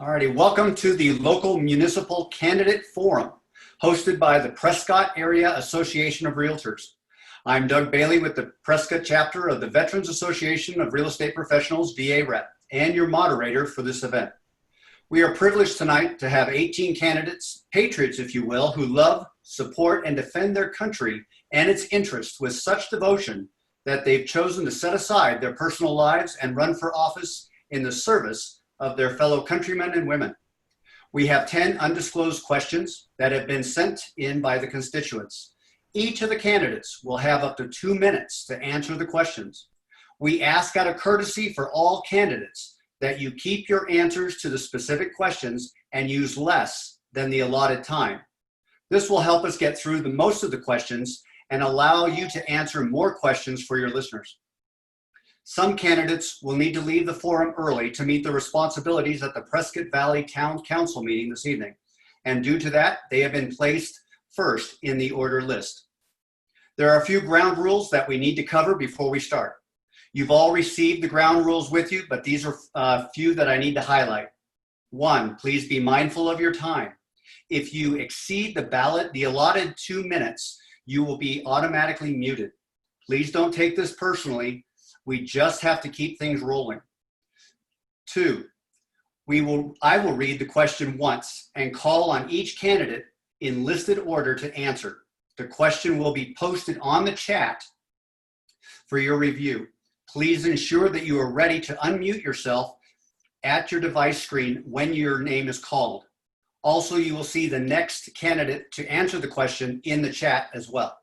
Alrighty, welcome to the local municipal candidate forum hosted by the Prescott Area Association of Realtors. I'm Doug Bailey with the Prescott chapter of the Veterans Association of Real Estate Professionals, VA Rep, and your moderator for this event. We are privileged tonight to have 18 candidates, patriots if you will, who love, support, and defend their country and its interests with such devotion that they've chosen to set aside their personal lives and run for office in the service of their fellow countrymen and women. We have 10 undisclosed questions that have been sent in by the constituents. Each of the candidates will have up to 2 minutes to answer the questions. We ask out of courtesy for all candidates that you keep your answers to the specific questions and use less than the allotted time. This will help us get through most of the questions and allow you to answer more questions for your listeners. Some candidates will need to leave the forum early to meet the responsibilities at the Prescott Valley Town Council meeting this evening. And due to that, they have been placed first in the order list. There are a few ground rules that we need to cover before we start. You've all received the ground rules with you, but these are a few that I need to highlight. 1, please be mindful of your time. If you exceed the allotted 2 minutes, you will be automatically muted. Please don't take this personally. We just have to keep things rolling. 2, I will read the question once and call on each candidate in listed order to answer. The question will be posted on the chat for your review. Please ensure that you are ready to unmute yourself at your device screen when your name is called. Also, you will see the next candidate to answer the question in the chat as well.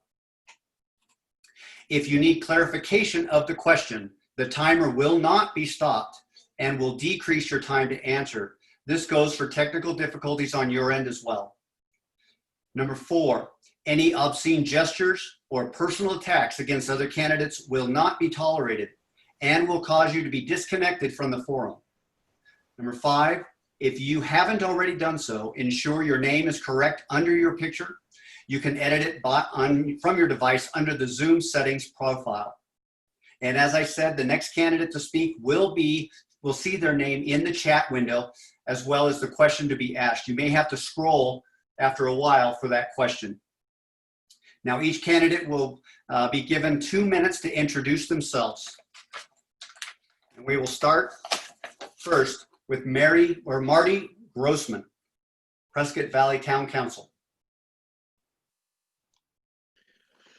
If you need clarification of the question, the timer will not be stopped and will decrease your time to answer. This goes for technical difficulties on your end as well. Number 4, any obscene gestures or personal attacks against other candidates will not be tolerated and will cause you to be disconnected from the forum. Number 5, if you haven't already done so, ensure your name is correct under your picture. You can edit it from your device under the Zoom settings profile. And as I said, the next candidate to speak will see their name in the chat window as well as the question to be asked. You may have to scroll after a while for that question. Now each candidate will be given 2 minutes to introduce themselves. And we will start first with Marty Grossman, Prescott Valley Town Council.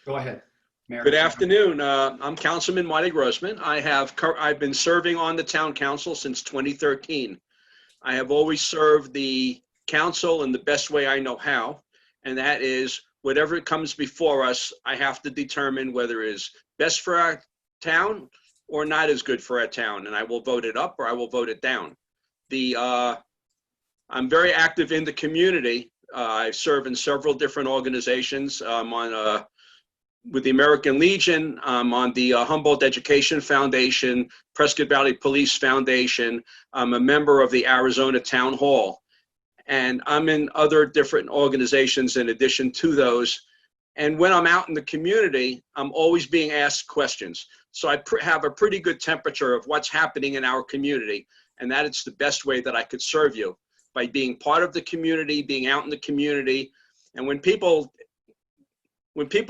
Go ahead, Mayor. Good afternoon. I'm Councilman Wiley Grossman. I've been serving on the town council since 2013. I have always served the council in the best way I know how, and that is whatever comes before us, I have to determine whether it is best for our town or not as good for our town, and I will vote it up or I will vote it down. I'm very active in the community. I serve in several different organizations. I'm on with the American Legion, I'm on the Humboldt Education Foundation, Prescott Valley Police Foundation. I'm a member of the Arizona Town Hall. And I'm in other different organizations in addition to those. And when I'm out in the community, I'm always being asked questions. So I have a pretty good temperature of what's happening in our community, and that it's the best way that I could serve you, by being part of the community, being out in the community. And when people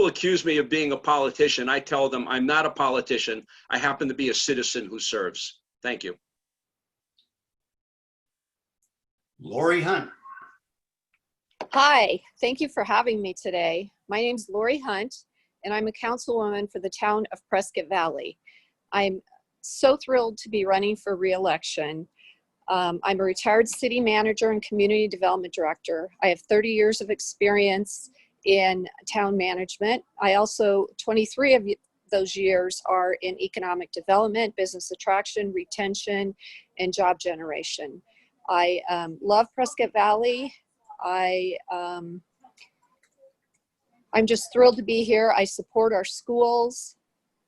accuse me of being a politician, I tell them I'm not a politician. I happen to be a citizen who serves. Thank you. Lori Hunt. Hi, thank you for having me today. My name's Lori Hunt, and I'm a councilwoman for the town of Prescott Valley. I'm so thrilled to be running for re-election. I'm a retired city manager and community development director. I have 30 years of experience in town management. I also, 23 of those years are in economic development, business attraction, retention, and job generation. I love Prescott Valley. I'm just thrilled to be here. I support our schools,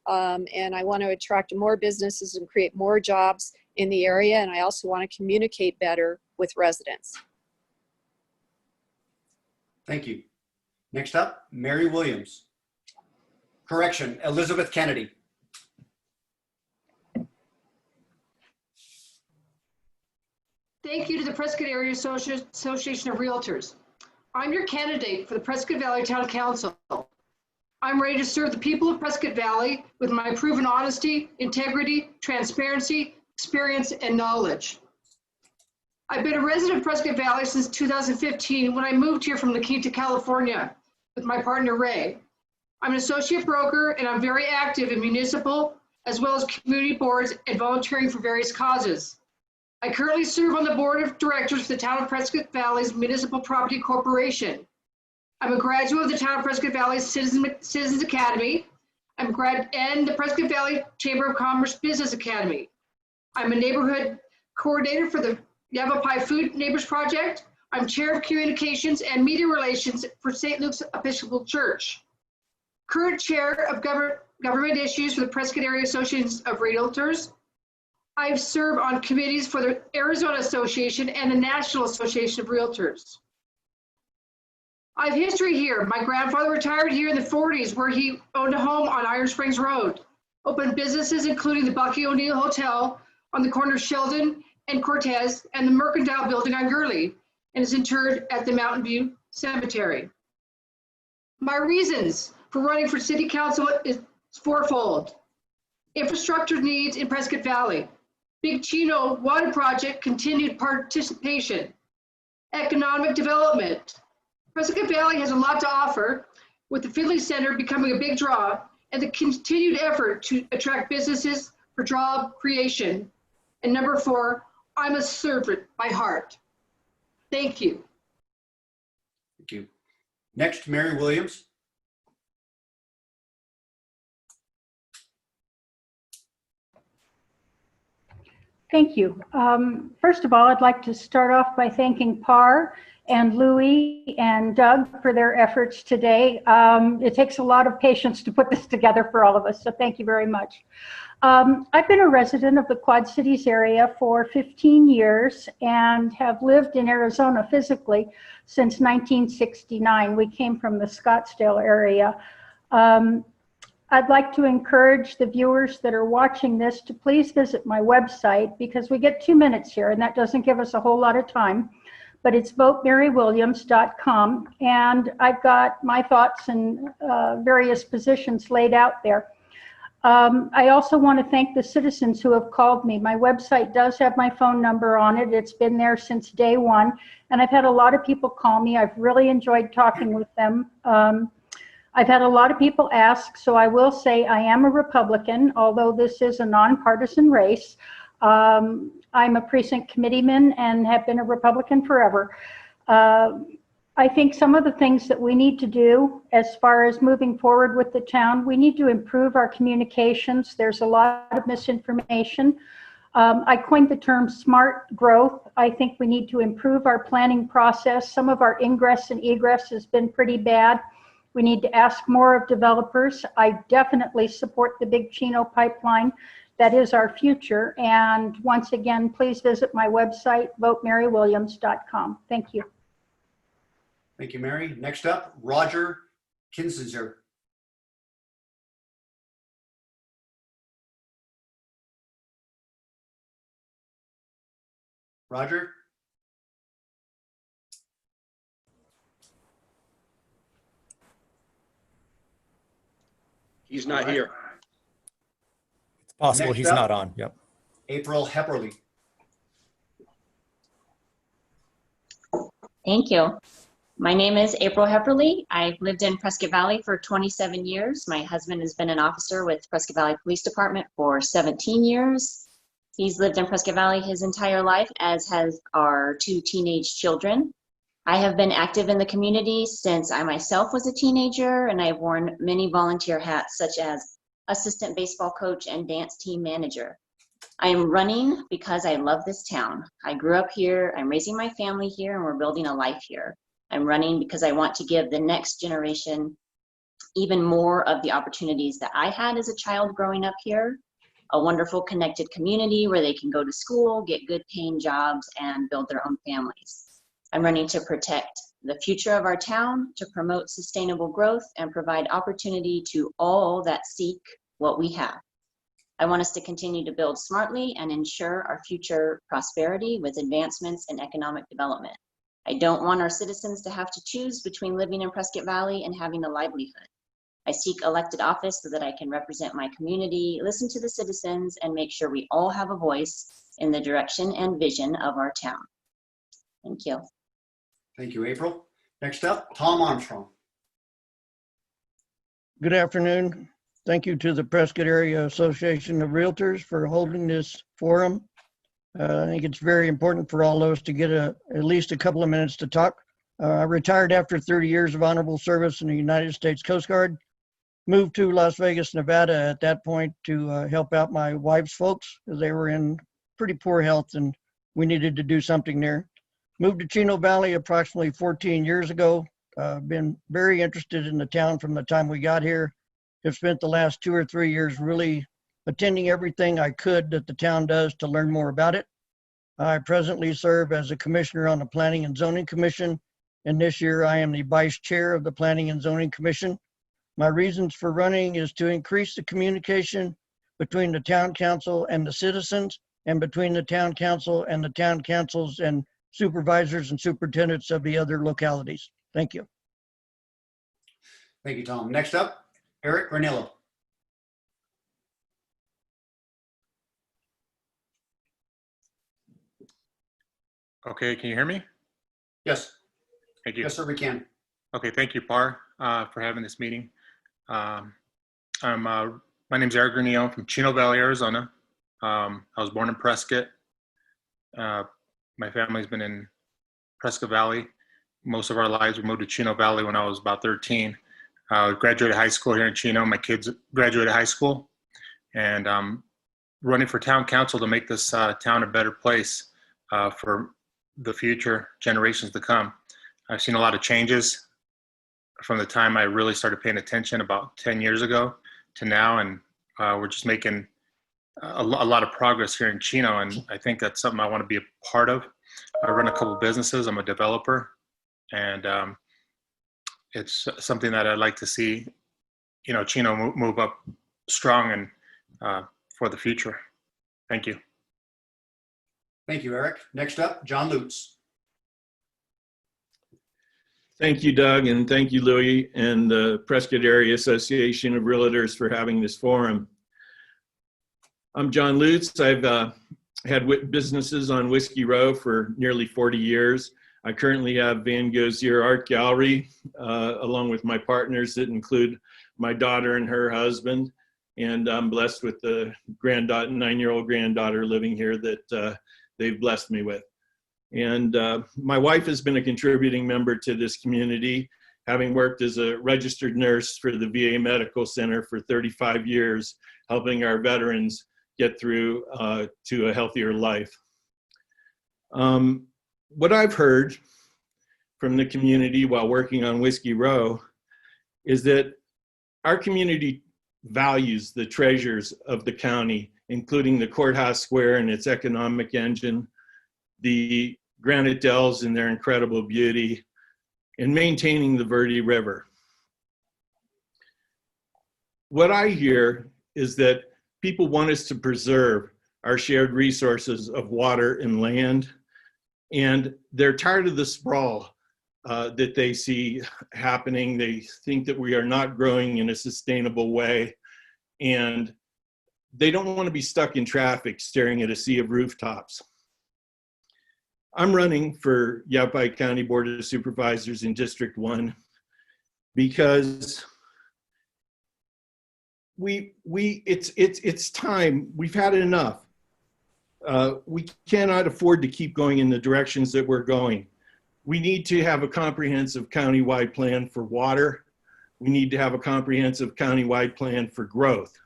and I want to attract more businesses and create more jobs in the area, and I also want to communicate better with residents. Thank you. Next up, Mary Williams. Correction, Elizabeth Kennedy. Thank you to the Prescott Area Association of Realtors. I'm your candidate for the Prescott Valley Town Council. I'm ready to serve the people of Prescott Valley with my proven honesty, integrity, transparency, experience, and knowledge. I've been a resident of Prescott Valley since 2015 when I moved here from La Quinta, California with my partner, Ray. I'm an associate broker and I'm very active in municipal as well as community boards and volunteering for various causes. I currently serve on the board of directors for the Town of Prescott Valley's Municipal Property Corporation. I'm a graduate of the Town of Prescott Valley's Citizens Academy. I'm a grad and the Prescott Valley Chamber of Commerce Business Academy. I'm a neighborhood coordinator for the Yavapai Food Neighbors Project. I'm chair of communications and media relations for St. Luke's Episcopal Church. Current chair of government issues for the Prescott Area Association of Realtors. I've served on committees for the Arizona Association and the National Association of Realtors. I have history here. My grandfather retired here in the 40s where he owned a home on Iron Springs Road, opened businesses including the Bucky O'Neill Hotel on the corner of Sheldon and Cortez and the Mercantile Building on Gurley, and is interred at the Mountain View Cemetery. My reasons for running for City Council is fourfold. Infrastructure needs in Prescott Valley. Big Chino Water Project continued participation. Economic development. Prescott Valley has a lot to offer, with the Finley Center becoming a big draw and the continued effort to attract businesses for job creation. And number 4, I'm a servant by heart. Thank you. Thank you. Next, Mary Williams. Thank you. First of all, I'd like to start off by thanking PAAR and Louie and Doug for their efforts today. It takes a lot of patience to put this together for all of us, so thank you very much. I've been a resident of the Quad Cities area for 15 years and have lived in Arizona physically since 1969. We came from the Scottsdale area. I'd like to encourage the viewers that are watching this to please visit my website because we get 2 minutes here and that doesn't give us a whole lot of time, but it's votemarywilliams.com and I've got my thoughts and various positions laid out there. I also want to thank the citizens who have called me. My website does have my phone number on it. It's been there since day one and I've had a lot of people call me. I've really enjoyed talking with them. I've had a lot of people ask, so I will say I am a Republican, although this is a nonpartisan race. I'm a precinct committeeman and have been a Republican forever. I think some of the things that we need to do as far as moving forward with the town, we need to improve our communications. There's a lot of misinformation. I coined the term smart growth. I think we need to improve our planning process. Some of our ingress and egress has been pretty bad. We need to ask more of developers. I definitely support the Big Chino pipeline. That is our future. And once again, please visit my website, votemarywilliams.com. Thank you. Thank you, Mary. Next up, Roger Kinsinger. Roger? He's not here. It's possible Next he's up, not on. Yep. April Hepperley. Thank you. My name is April Hepperley. I've lived in Prescott Valley for 27 years. My husband has been an officer with Prescott Valley Police Department for 17 years. He's lived in Prescott Valley his entire life, as has our 2 teenage children. I have been active in the community since I myself was a teenager, and I've worn many volunteer hats such as assistant baseball coach and dance team manager. I am running because I love this town. I grew up here, I'm raising my family here, and we're building a life here. I'm running because I want to give the next generation even more of the opportunities that I had as a child growing up here. A wonderful connected community where they can go to school, get good paying jobs, and build their own families. I'm running to protect the future of our town, to promote sustainable growth, and provide opportunity to all that seek what we have. I want us to continue to build smartly and ensure our future prosperity with advancements in economic development. I don't want our citizens to have to choose between living in Prescott Valley and having a livelihood. I seek elected office so that I can represent my community, listen to the citizens, and make sure we all have a voice in the direction and vision of our town. Thank you. Thank you, April. Next up, Tom Armstrong. Good afternoon. Thank you to the Prescott Area Association of Realtors for holding this forum. I think it's very important for all of us to get at least a couple of minutes to talk. I retired after 30 years of honorable service in the United States Coast Guard. Moved to Las Vegas, Nevada at that point to help out my wife's folks, as they were in pretty poor health and we needed to do something there. Moved to Chino Valley approximately 14 years ago. Been very interested in the town from the time we got here. Have spent the last 2 or 3 years really attending everything I could that the town does to learn more about it. I presently serve as a commissioner on the Planning and Zoning Commission, and this year I am the vice chair of the Planning and Zoning Commission. My reasons for running is to increase the communication between the town council and the citizens, and between the town council and the town councils and supervisors and superintendents of the other localities. Thank you. Thank you, Tom. Next up, Eric Garniello. Okay, can you hear me? Yes. Thank you. Yes, sir, we can. Okay, thank you, PAAR, for having this meeting. My name's Eric Garniello. I'm from Chino Valley, Arizona. I was born in Prescott. My family's been in Prescott Valley most of our lives. We moved to Chino Valley when I was about 13. Graduated high school here in Chino. My kids graduated high school, and I'm running for town council to make this town a better place for the future generations to come. I've seen a lot of changes from the time I really started paying attention about 10 years ago to now, and we're just making a lot of progress here in Chino, and I think that's something I want to be a part of. I run a couple businesses. I'm a developer, and it's something that I'd like to see, you know, Chino move up strong and for the future. Thank you. Thank you, Eric. Next up, John Lutz. Thank you, Doug, and thank you, Louis, and the Prescott Area Association of Realtors for having this forum. I'm John Lutz. I've had businesses on Whiskey Row for nearly 40 years. I currently have Van Gogh's Art Gallery, along with my partners that include my daughter and her husband. And I'm blessed with the 9-year-old granddaughter living here that they've blessed me with. And my wife has been a contributing member to this community, having worked as a registered nurse for the VA Medical Center for 35 years, helping our veterans get through to a healthier life. What I've heard from the community while working on Whiskey Row is that our community values the treasures of the county, including the courthouse square and its economic engine, the granite dells and their incredible beauty, and maintaining the Verde River. What I hear is that people want us to preserve our shared resources of water and land, and they're tired of the sprawl that they see happening. They think that we are not growing in a sustainable way, and they don't want to be stuck in traffic staring at a sea of rooftops. I'm running for Yapai County Board of Supervisors in District 1 because it's time. We've had enough. We cannot afford to keep going in the directions that we're going. We need to have a comprehensive countywide plan for water. We need to have a comprehensive countywide plan for growth.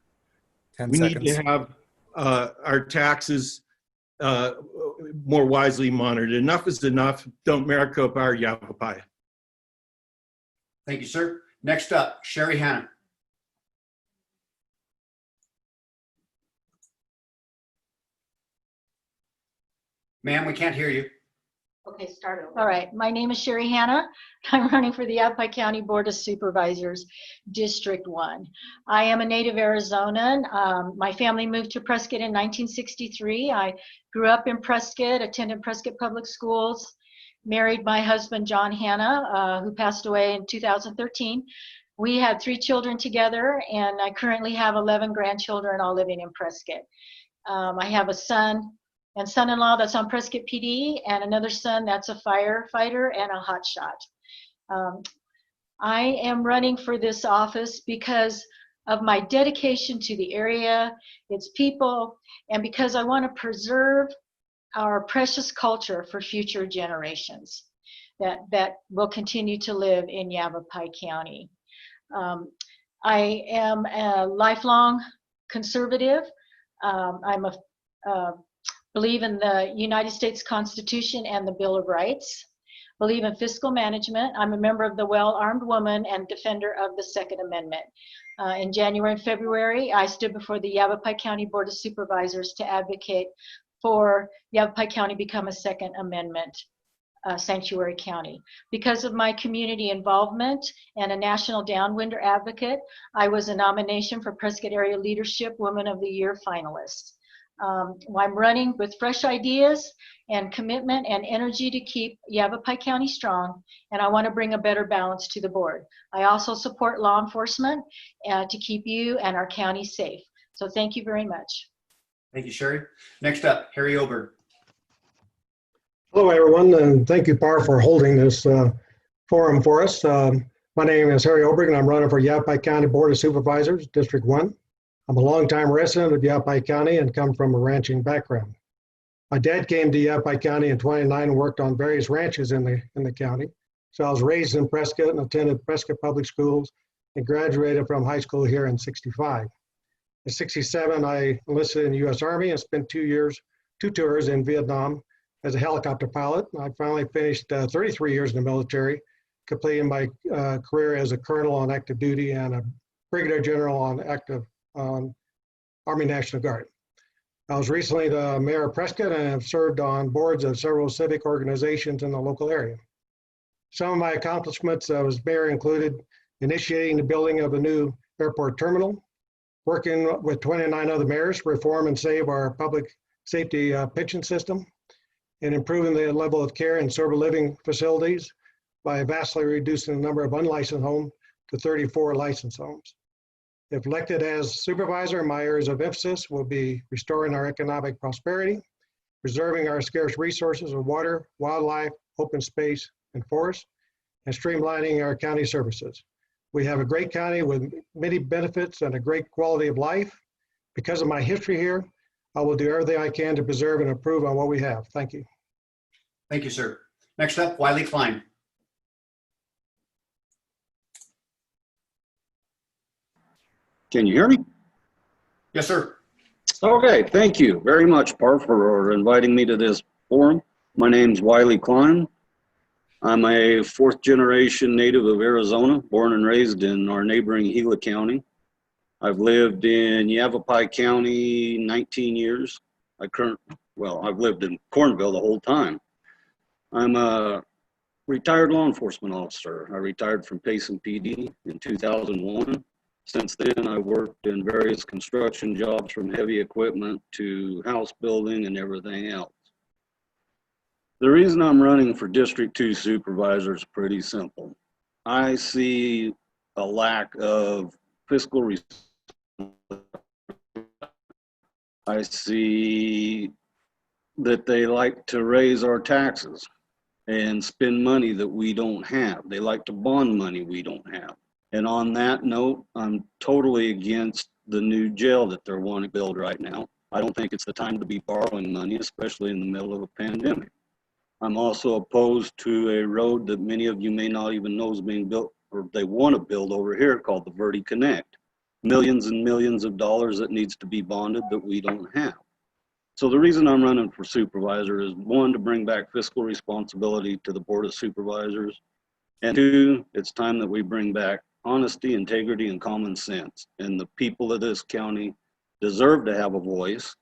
10 we seconds. need to have our taxes more wisely monitored. Enough is enough. Don't Maricopa our Yavapai. Thank you, sir. Next up, Sherry Hanna. Ma'am, we can't hear you. Okay, start over. All right, my name is Sherry Hanna. I'm running for the Yapai County Board of Supervisors, District 1. I am a native Arizonan. My family moved to Prescott in 1963. I grew up in Prescott, attended Prescott Public Schools, married my husband, John Hanna, who passed away in 2013. We had 3 children together, and I currently have 11 grandchildren, all living in Prescott. I have a son and son-in-law that's on Prescott PD, and another son that's a firefighter and a hotshot. I am running for this office because of my dedication to the area, its people, and because I want to preserve our precious culture for future generations that will continue to live in Yavapai County. I am a lifelong conservative. I'm a believe in the United States Constitution and the Bill of Rights, believe in fiscal management. I'm a member of the Well-Armed Woman and defender of the Second Amendment. In January and February, I stood before the Yavapai County Board of Supervisors to advocate for Yavapai County become a Second Amendment sanctuary county. Because of my community involvement and a national downwinder advocate, I was a nomination for Prescott Area Leadership Woman of the Year finalist. I'm running with fresh ideas and commitment and energy to keep Yavapai County strong, and I want to bring a better balance to the board. I also support law enforcement to keep you and our county safe. So thank you very much. Thank you, Sherry. Next up, Harry Ober. Hello, everyone, and thank you, PAAR, for holding this forum for us. My name is Harry Oberg, and I'm running for Yapai County Board of Supervisors, District 1. I'm a longtime resident of Yapai County and come from a ranching background. My dad came to Yapai County in '29 and worked on various ranches in the county. So I was raised in Prescott and attended Prescott Public Schools and graduated from high school here in '65. In '67, I enlisted in the U.S. Army and spent 2 tours in Vietnam as a helicopter pilot. I finally finished 33 years in the military, completing my career as a colonel on active duty and a brigadier general on Army National Guard. I was recently the mayor of Prescott and have served on boards of several civic organizations in the local area. Some of my accomplishments as mayor included initiating the building of a new airport terminal, working with 29 other mayors to reform and save our public safety pension system, and improving the level of care in sober living facilities by vastly reducing the number of unlicensed homes to 34 licensed homes. If elected as supervisor, my areas of emphasis will be restoring our economic prosperity, preserving our scarce resources of water, wildlife, open space, and forest, and streamlining our county services. We have a great county with many benefits and a great quality of life. Because of my history here, I will do everything I can to preserve and improve on what we have. Thank you. Thank you, sir. Next up, Wiley Kline. Can you hear me? Yes, sir. Okay, thank you very much, PAAR, for inviting me to this forum. My name's Wiley Klein. I'm a 4th generation native of Arizona, born and raised in our neighboring Gila County. I've lived in Yavapai County 19 years. I've lived in Cornville the whole time. I'm a retired law enforcement officer. I retired from Payson PD in 2001. Since then, I worked in various construction jobs from heavy equipment to house building and everything else. The reason I'm running for District 2 supervisor is pretty simple. I see a lack of fiscal responsibility. I see that they like to raise our taxes and spend money that we don't have. They like to bond money we don't have. And on that note, I'm totally against the new jail that they're wanting to build right now. I don't think it's the time to be borrowing money, especially in the middle of a pandemic. I'm also opposed to a road that many of you may not even know is being built, or they want to build over here, called the Verde Connect. Millions and millions of dollars that needs to be bonded that we don't have. So the reason I'm running for supervisor is, 1, to bring back fiscal responsibility to the Board of Supervisors, and 2, it's time that we bring back honesty, integrity, and common sense. And the people of this county deserve to have a voice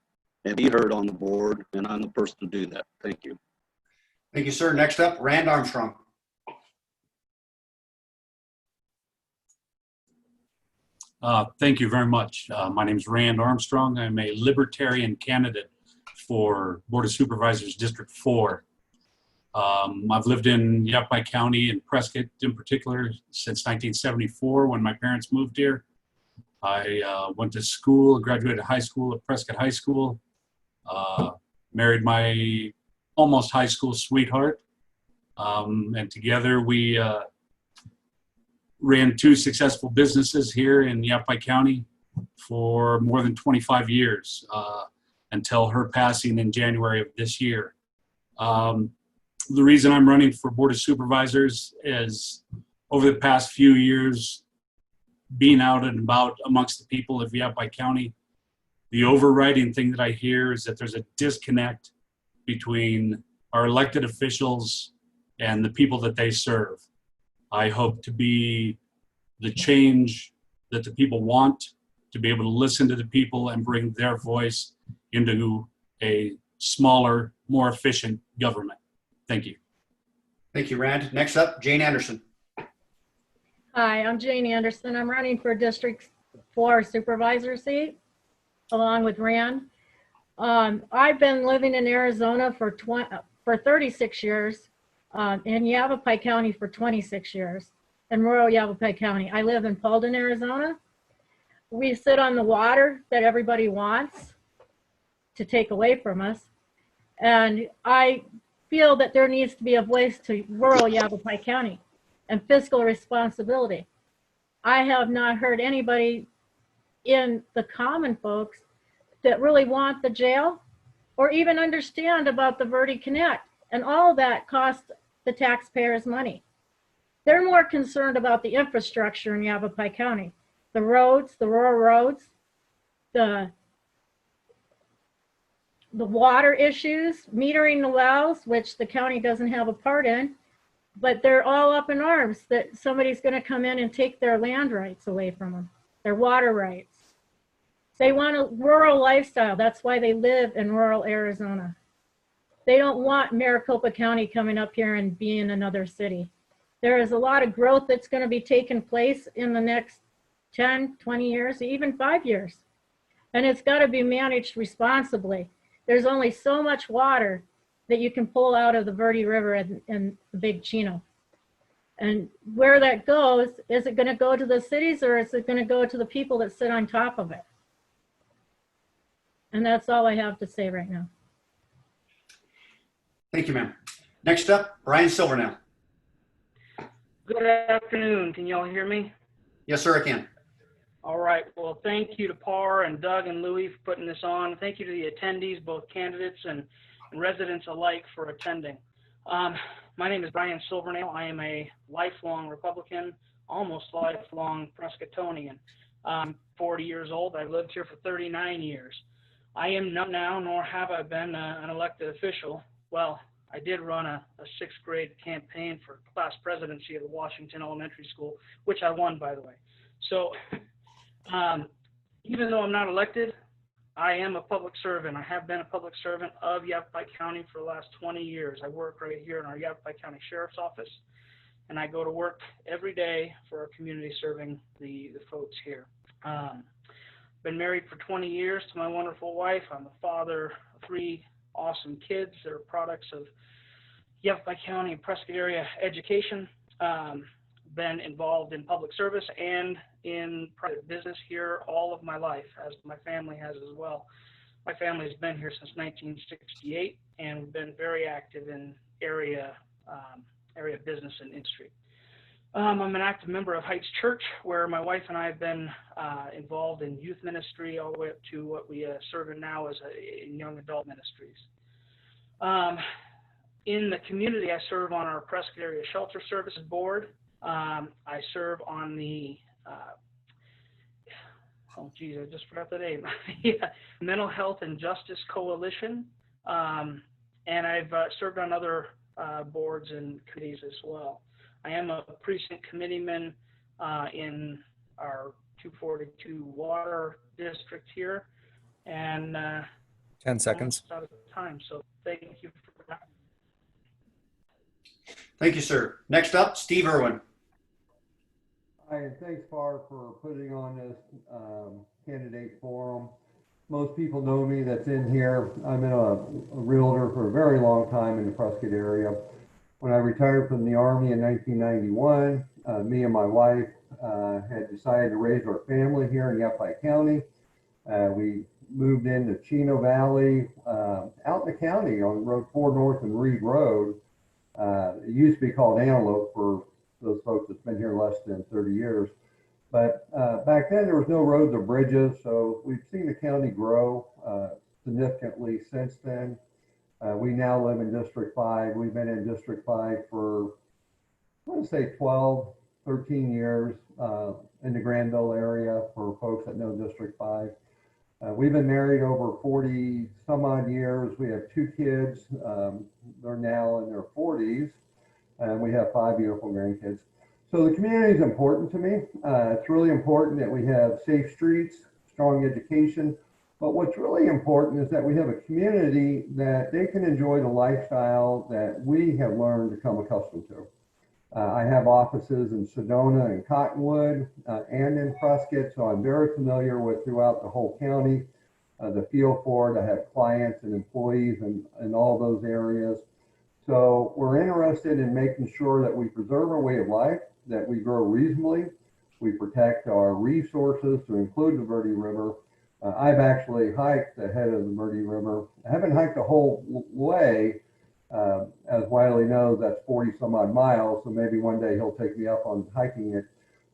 and be heard on the board, and I'm the person to do that. Thank you. Thank you, sir. Next up, Rand Armstrong. Thank you very much. My name is Rand Armstrong. I'm a Libertarian candidate for Board of Supervisors District 4. I've lived in Yapai County and Prescott in particular since 1974 when my parents moved here. I went to school, graduated high school at Prescott High School, married my almost high school sweetheart, and together we ran 2 successful businesses here in Yapai County for more than 25 years until her passing in January of this year. The reason I'm running for Board of Supervisors is over the past few years, being out and about amongst the people of Yapai County, the overriding thing that I hear is that there's a disconnect between our elected officials and the people that they serve. I hope to be the change that the people want, to be able to listen to the people and bring their voice into a smaller, more efficient government. Thank you. Thank you, Rand. Next up, Jane Anderson. Hi, I'm Jane Anderson. I'm running for District 4 Supervisor seat along with Rand. I've been living in Arizona for 36 years. In Yavapai County for 26 years, in rural Yavapai County. I live in Paulden, Arizona. We sit on the water that everybody wants to take away from us. And I feel that there needs to be a voice to rural Yavapai County and fiscal responsibility. I have not heard anybody in the common folks that really want the jail or even understand about the Verde Connect. And all of that costs the taxpayers' money. They're more concerned about the infrastructure in Yavapai County, the roads, the rural roads, the water issues, metering the wells, which the county doesn't have a part in, but they're all up in arms that somebody's going to come in and take their land rights away from them, their water rights. They want a rural lifestyle. That's why they live in rural Arizona. They don't want Maricopa County coming up here and being another city. There is a lot of growth that's going to be taking place in the next 10, 20 years, even 5 years. And it's got to be managed responsibly. There's only so much water that you can pull out of the Verde River and the Big Chino. And where that goes, is it going to go to the cities or is it going to go to the people that sit on top of it? And that's all I have to say right now. Thank you, ma'am. Next up, Brian Silvernail. Good afternoon. Can you all hear me? Yes, sir, I can. All right. Well, thank you to PAAR and Doug and Louie for putting this on. Thank you to the attendees, both candidates and residents alike, for attending. My name is Brian Silvernail. I am a lifelong Republican, almost lifelong Prescottonian. I'm 40 years old. I've lived here for 39 years. I am not now, nor have I been an elected official. Well, I did run a 6th grade campaign for class presidency at the Washington Elementary School, which I won, by the way. So even though I'm not elected, I am a public servant. I have been a public servant of Yapai County for the last 20 years. I work right here in our Yapai County Sheriff's Office, and I go to work every day for our community serving the folks here. Been married for 20 years to my wonderful wife. I'm the father of 3 awesome kids that are products of Yavapai County and Prescott area education. Been involved in public service and in private business here all of my life, as my family has as well. My family has been here since 1968 and we've been very active in area business and industry. I'm an active member of Heights Church, where my wife and I have been involved in youth ministry all the way up to what we serve in now as in young adult ministries. In the community, I serve on our Prescott Area Shelter Services Board. I serve on the, I just forgot the name, Mental Health and Justice Coalition. And I've served on other boards and committees as well. I am a precinct committeeman in our 242 water district here, and 10 seconds. Out of time, so thank you for that. Thank you, sir. Next up, Steve Irwin. Hi, and thanks, PAAR, for putting on this candidate forum. Most people know me that's in here. I've been a realtor for a very long time in the Prescott area. When I retired from the Army in 1991, me and my wife had decided to raise our family here in Yapai County. We moved into Chino Valley, out in the county on Road 4 North and Reed Road. It used to be called Antelope for those folks that's been here less than 30 years. But back then there was no roads or bridges, so we've seen the county grow significantly since then. We now live in District 5. We've been in District 5 for, I want to say 12, 13 years in the Granville area for folks that know District 5. We've been married over 40 some odd years. We have 2 kids. They're now in their 40s, and we have 5 beautiful grandkids. So the community is important to me. It's really important that we have safe streets, strong education, but what's really important is that we have a community that they can enjoy the lifestyle that we have learned to come accustomed to. I have offices in Sedona and Cottonwood and in Prescott, so I'm very familiar with throughout the whole county, the feel for it. I have clients and employees in all those areas. So we're interested in making sure that we preserve our way of life, that we grow reasonably, we protect our resources to include the Verde River. I've actually hiked the head of the Verde River. I haven't hiked the whole way. As Wiley knows, that's 40 some odd miles, so maybe one day he'll take me up on hiking it.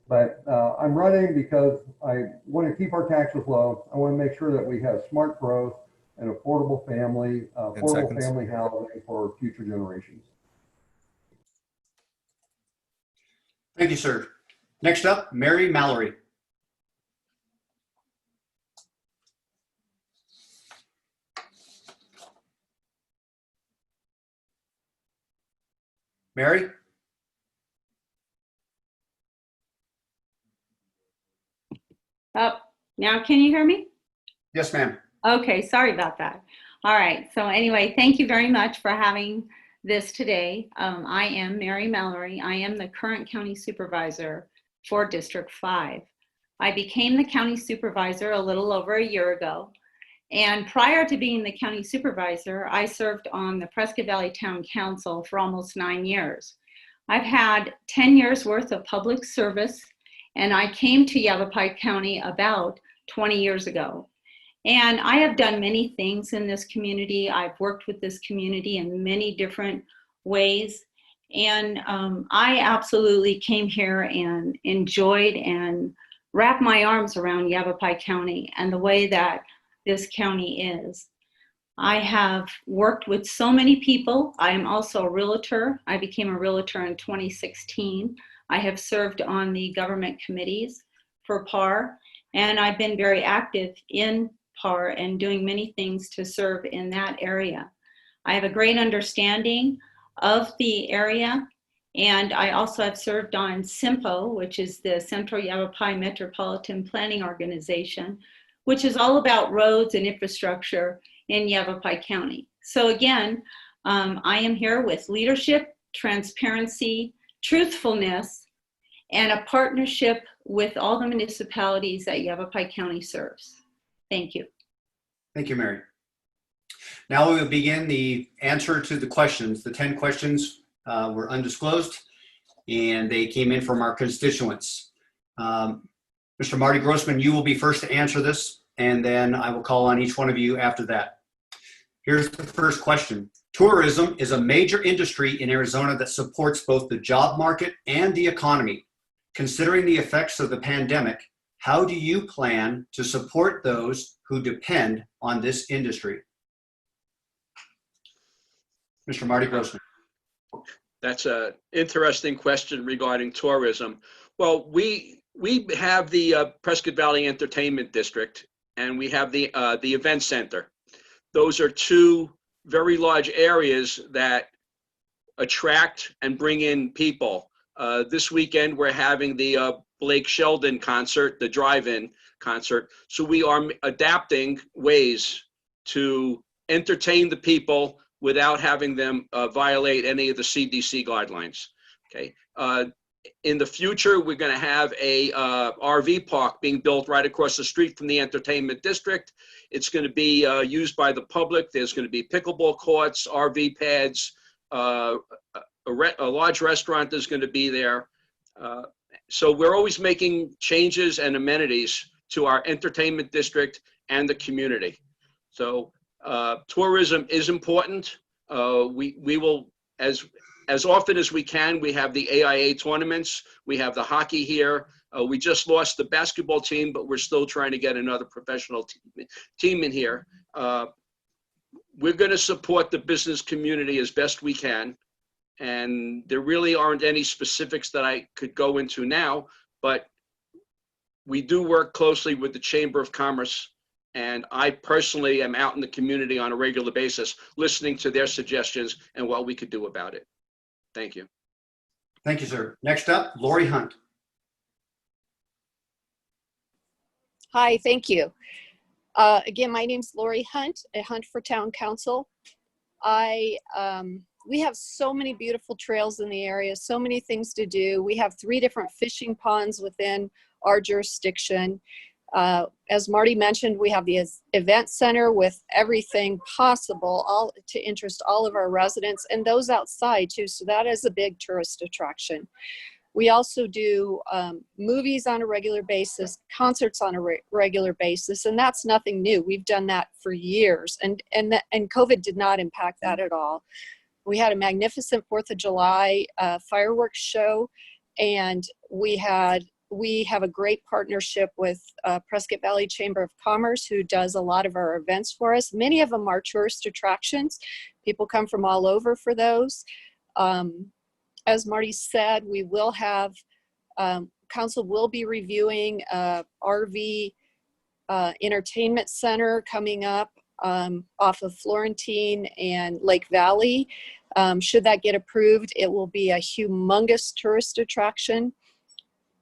But I'm running because I want to keep our taxes low. I want to make sure that we have smart growth and affordable family housing for future generations. Thank you, sir. Next up, Mary Mallory. Mary? Now can you hear me? Yes, ma'am. Okay, sorry about that. All right, so anyway, thank you very much for having this today. I am Mary Mallory. I am the current county supervisor for District 5. I became the county supervisor a little over a year ago. And prior to being the county supervisor, I served on the Prescott Valley Town Council for almost 9 years. I've had 10 years worth of public service, and I came to Yavapai County about 20 years ago. And I have done many things in this community. I've worked with this community in many different ways. And I absolutely came here and enjoyed and wrapped my arms around Yavapai County and the way that this county is. I have worked with so many people. I am also a realtor. I became a realtor in 2016. I have served on the government committees for PAAR, and I've been very active in PAAR and doing many things to serve in that area. I have a great understanding of the area, and I also have served on SIMPO, which is the Central Yavapai Metropolitan Planning Organization, which is all about roads and infrastructure in Yavapai County. So again, I am here with leadership, transparency, truthfulness, and a partnership with all the municipalities that Yavapai County serves. Thank you. Thank you, Mary. Now we will begin the answer to the questions. The 10 questions were undisclosed, and they came in from our constituents. Mr. Marty Grossman, you will be first to answer this, and then I will call on each one of you after that. Here's the first question. Tourism is a major industry in Arizona that supports both the job market and the economy. Considering the effects of the pandemic, how do you plan to support those who depend on this industry? Mr. Marty Grossman. That's an interesting question regarding tourism. Well, we have the Prescott Valley Entertainment District, and we have the Event Center. Those are two very large areas that attract and bring in people. This weekend, we're having the Blake Sheldon concert, the drive-in concert. So we are adapting ways to entertain the people without having them violate any of the CDC guidelines. Okay. In the future, we're going to have a RV park being built right across the street from the entertainment district. It's going to be used by the public. There's going to be pickleball courts, RV pads, a large restaurant is going to be there. So we're always making changes and amenities to our entertainment district and the community. So tourism is important. We will, as often as we can, we have the AIA tournaments. We have the hockey here. We just lost the basketball team, but we're still trying to get another professional team in here. We're going to support the business community as best we can. And there really aren't any specifics that I could go into now, but we do work closely with the Chamber of Commerce. And I personally am out in the community on a regular basis, listening to their suggestions and what we could do about it. Thank you. Thank you, sir. Next up, Lori Hunt. Hi, thank you. Again, my name's Lori Hunt, a Hunt for Town Council. We have so many beautiful trails in the area, so many things to do. We have 3 different fishing ponds within our jurisdiction. As Marty mentioned, we have the event center with everything possible, all to interest all of our residents and those outside too. So that is a big tourist attraction. We also do movies on a regular basis, concerts on a regular basis, and that's nothing new. We've done that for years, and COVID did not impact that at all. We had a magnificent 4th of July fireworks show, and we have a great partnership with Prescott Valley Chamber of Commerce, who does a lot of our events for us. Many of them are tourist attractions. People come from all over for those. As Marty said, we will have, council will be reviewing RV entertainment center coming up off of Florentine and Lake Valley. Should that get approved, it will be a humongous tourist attraction,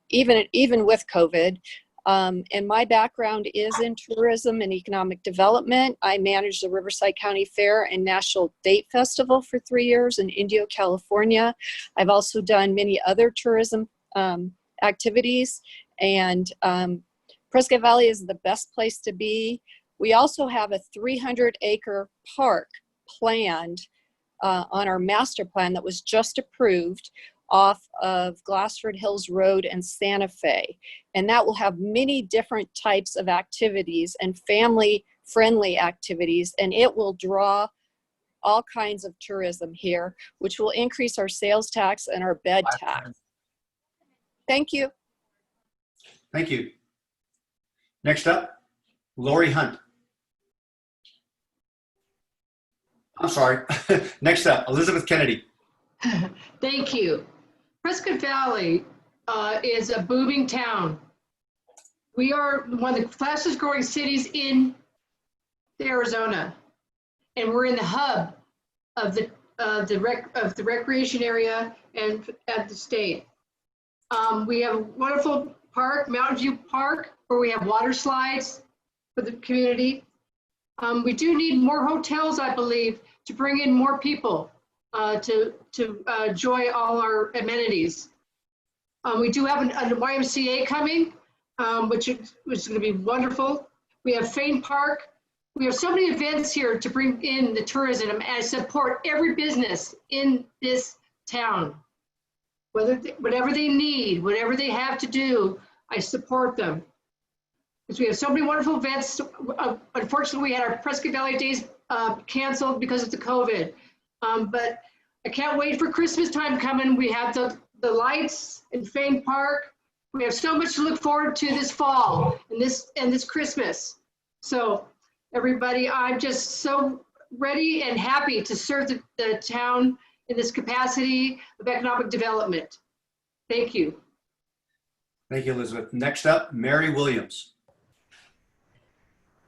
even with COVID. And my background is in tourism and economic development. I managed the Riverside County Fair and National Date Festival for 3 years in Indio, California. I've also done many other tourism activities, and Prescott Valley is the best place to be. We also have a 300-acre park planned on our master plan that was just approved off of Glassford Hills Road and Santa Fe. And that will have many different types of activities and family-friendly activities, and it will draw all kinds of tourism here, which will increase our sales tax and our bed tax. Thank you. Thank you. Next up, Lori Hunt. I'm sorry. Next up, Elizabeth Kennedy. Thank you. Prescott Valley is a booming town. We are one of the fastest growing cities in Arizona, and we're in the hub of the recreation area and at the state. We have a wonderful park, Mountain View Park, where we have water slides for the community. We do need more hotels, I believe, to bring in more people to enjoy all our amenities. We do have a YMCA coming, which is going to be wonderful. We have Fane Park. We have so many events here to bring in the tourism, and I support every business in this town. Whatever they need, whatever they have to do, I support them. Because we have so many wonderful events. Unfortunately, we had our Prescott Valley Days canceled because of the COVID. But I can't wait for Christmas time coming. We have the lights in Fane Park. We have so much to look forward to this fall and this Christmas. So everybody, I'm just so ready and happy to serve the town in this capacity of economic development. Thank you. Thank you, Elizabeth. Next up, Mary Williams.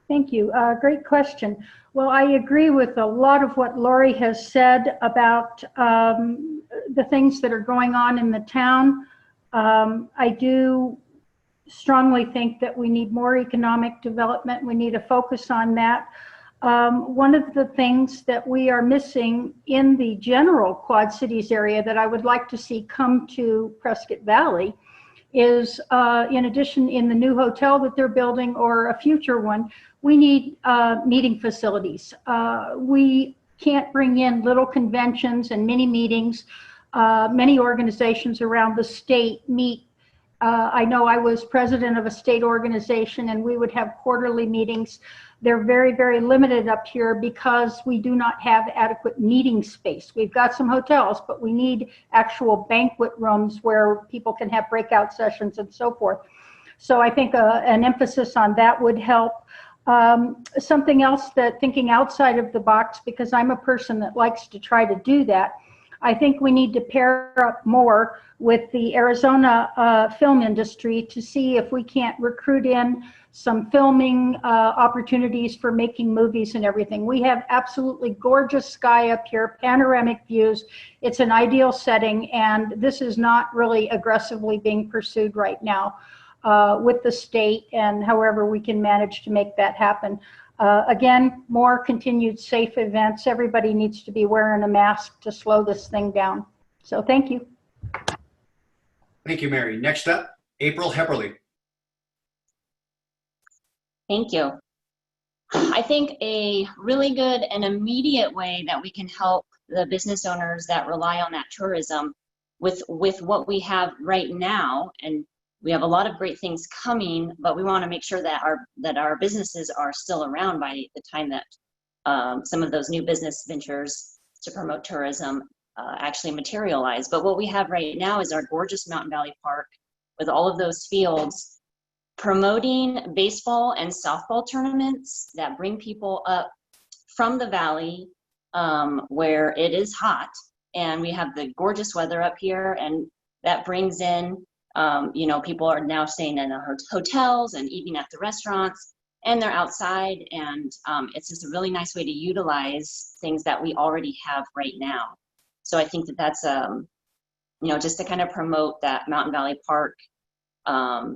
Thank you. Great question. Well, I agree with a lot of what Lori has said about the things that are going on in the town. I do strongly think that we need more economic development. We need a focus on that. One of the things that we are missing in the general Quad Cities area that I would like to see come to Prescott Valley is, in addition, in the new hotel that they're building or a future one, we need meeting facilities. We can't bring in little conventions and mini meetings. Many organizations around the state meet. I know I was president of a state organization and we would have quarterly meetings. They're very, very limited up here because we do not have adequate meeting space. We've got some hotels, but we need actual banquet rooms where people can have breakout sessions and so forth. So I think an emphasis on that would help. Something else that thinking outside of the box, because I'm a person that likes to try to do that, I think we need to pair up more with the Arizona film industry to see if we can't recruit in some filming opportunities for making movies and everything. We have absolutely gorgeous sky up here, panoramic views. It's an ideal setting, and this is not really aggressively being pursued right now with the state, and however we can manage to make that happen. Again, more continued safe events. Everybody needs to be wearing a mask to slow this thing down. So thank you. Thank you, Mary. Next up, April Hepperley. Thank you. I think a really good and immediate way that we can help the business owners that rely on that tourism with what we have right now, and we have a lot of great things coming, but we want to make sure that our businesses are still around by the time that some of those new business ventures to promote tourism actually materialize. But what we have right now is our gorgeous Mountain Valley Park with all of those fields, promoting baseball and softball tournaments that bring people up from the valley where it is hot, and we have the gorgeous weather up here, and that brings in you know, people are now staying in the hotels and eating at the restaurants, and they're outside, and it's just a really nice way to utilize things that we already have right now. So I think that that's you know, just to kind of promote that Mountain Valley Park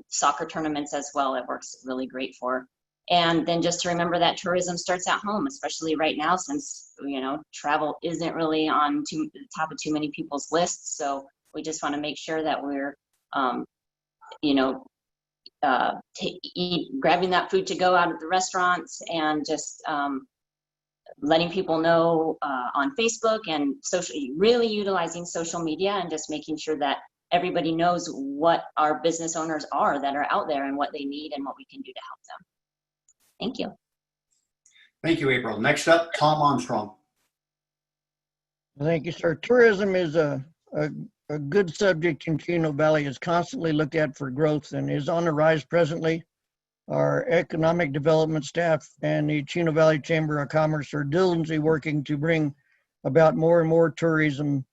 soccer tournaments as well, it works really great for. And then just to remember that tourism starts at home, especially right now, since, you know, travel isn't really on the top of too many people's lists. So we just want to make sure that we're you know, grabbing that food to go out at the restaurants, and just letting people know on Facebook and really utilizing social media, and just making sure that everybody knows what our business owners are that are out there and what they need and what we can do to help them. Thank you. Thank you, April. Next up, Tom Armstrong. Thank you, sir. Tourism is a good subject in Chino Valley. Is constantly looked at for growth and is on the rise presently. Our economic development staff and the Chino Valley Chamber of Commerce are diligently working to bring about more and more tourism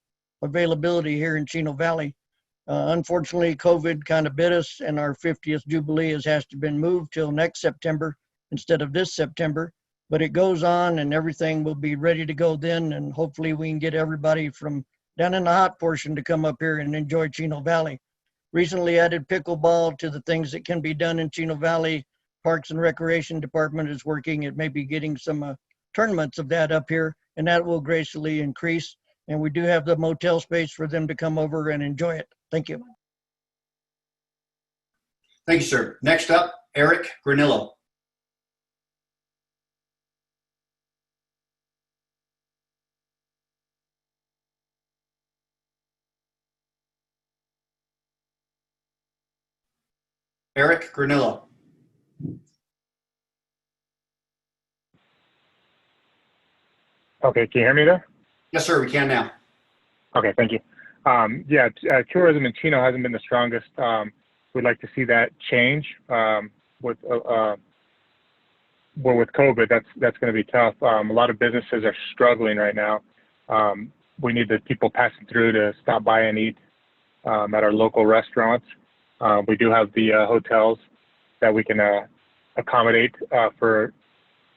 availability here in Chino Valley. Unfortunately, COVID kind of bit us, and our 50th Jubilee has to been moved till next September instead of this September. But it goes on, and everything will be ready to go then, and hopefully we can get everybody from down in the hot portion to come up here and enjoy Chino Valley. Recently added pickleball to the things that can be done in Chino Valley. Parks and Recreation Department is working at maybe getting some tournaments of that up here, and that will gracefully increase. And we do have the motel space for them to come over and enjoy it. Thank you. Thank you, sir. Next up, Eric Garniello. Eric Garniello. Okay, can you hear me there? Yes, sir, we can now. Okay, thank you. Yeah, tourism in Chino hasn't been the strongest. We'd like to see that change. With COVID, that's going to be tough. A lot of businesses are struggling right now. We need the people passing through to stop by and eat at our local restaurants. We do have the hotels that we can accommodate for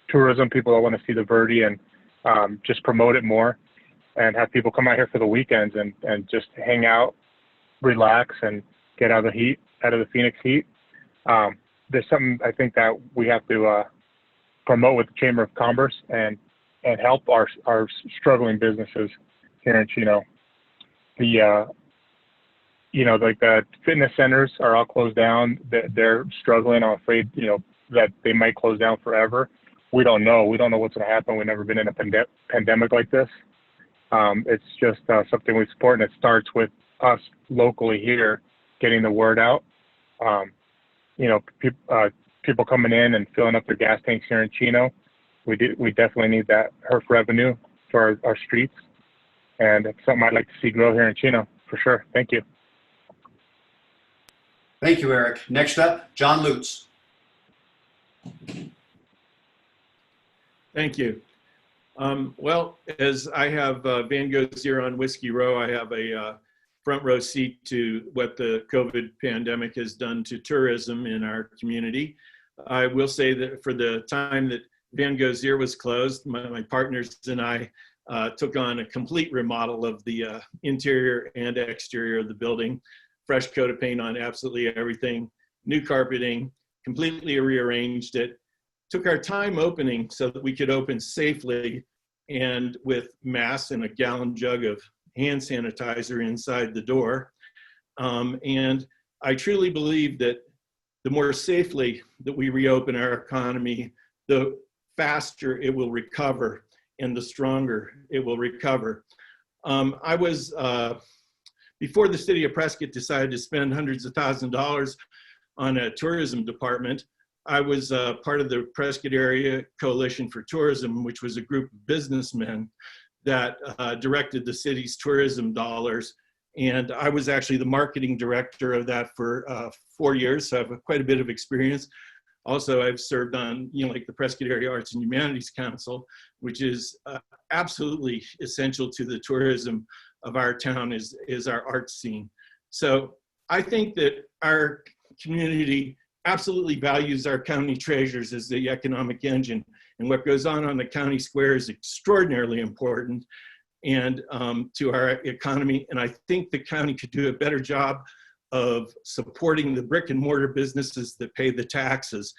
tourism, people that want to see the Verde, and just promote it more and have people come out here for the weekends and just hang out, relax, and get out of the heat, out of the Phoenix heat. There's something I think that we have to promote with the Chamber of Commerce and help our struggling businesses here in Chino. The like the fitness centers are all closed down. They're struggling. I'm afraid, that they might close down forever. We don't know. We don't know what's going to happen. We've never been in a pandemic like this. It's just something we support, and it starts with us locally here getting the word out. People coming in and filling up their gas tanks here in Chino. We definitely need that HERF revenue for our streets, and it's something I'd like to see grow here in Chino for sure. Thank you. Thank you, Eric. Next up, John Lutz. Thank you. Well, as I have Van Gogh's here on Whiskey Row, I have a front row seat to what the COVID pandemic has done to tourism in our community. I will say that for the time that Van Gogh's here was closed, my partners and I took on a complete remodel of the interior and exterior of the building, fresh coat of paint on absolutely everything, new carpeting, completely rearranged it. Took our time opening so that we could open safely and with masks and a gallon jug of hand sanitizer inside the door. And I truly believe that the more safely that we reopen our economy, the faster it will recover and the stronger it will recover. I was, before the city of Prescott decided to spend hundreds of thousands of dollars on a tourism department, I was part of the Prescott Area Coalition for Tourism, which was a group of businessmen that directed the city's tourism dollars. And I was actually the marketing director of that for 4 years, so I have quite a bit of experience. Also, I've served on, like the Prescott Area Arts and Humanities Council, which is absolutely essential to the tourism of our town is our arts scene. So I think that our community absolutely values our county treasures as the economic engine, and what goes on the county square is extraordinarily important and to our economy. And I think the county could do a better job of supporting the brick and mortar businesses that pay the taxes.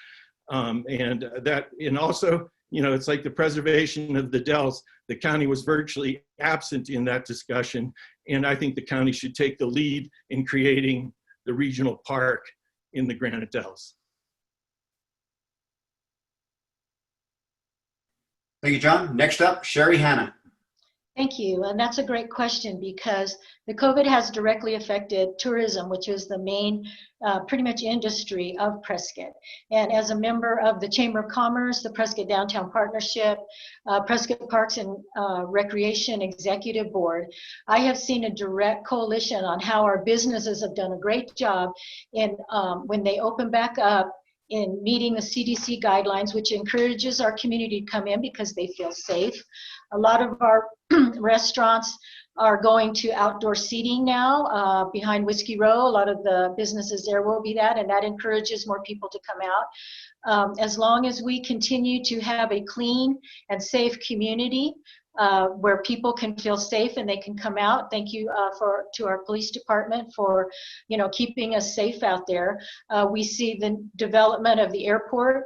And also, it's like the preservation of the Dells. The county was virtually absent in that discussion. And I think the county should take the lead in creating the regional park in the Granite Dells. Thank you, John. Next up, Sherry Hanna. Thank you. And that's a great question because the COVID has directly affected tourism, which is the main pretty much industry of Prescott. And as a member of the Chamber of Commerce, the Prescott Downtown Partnership, Prescott Parks and Recreation Executive Board, I have seen a direct coalition on how our businesses have done a great job in when they open back up in meeting the CDC guidelines, which encourages our community to come in because they feel safe. A lot of our restaurants are going to outdoor seating now behind Whiskey Row. A lot of the businesses there will be that, and that encourages more people to come out. As long as we continue to have a clean and safe community where people can feel safe and they can come out. Thank you to our police department for keeping us safe out there. We see the development of the airport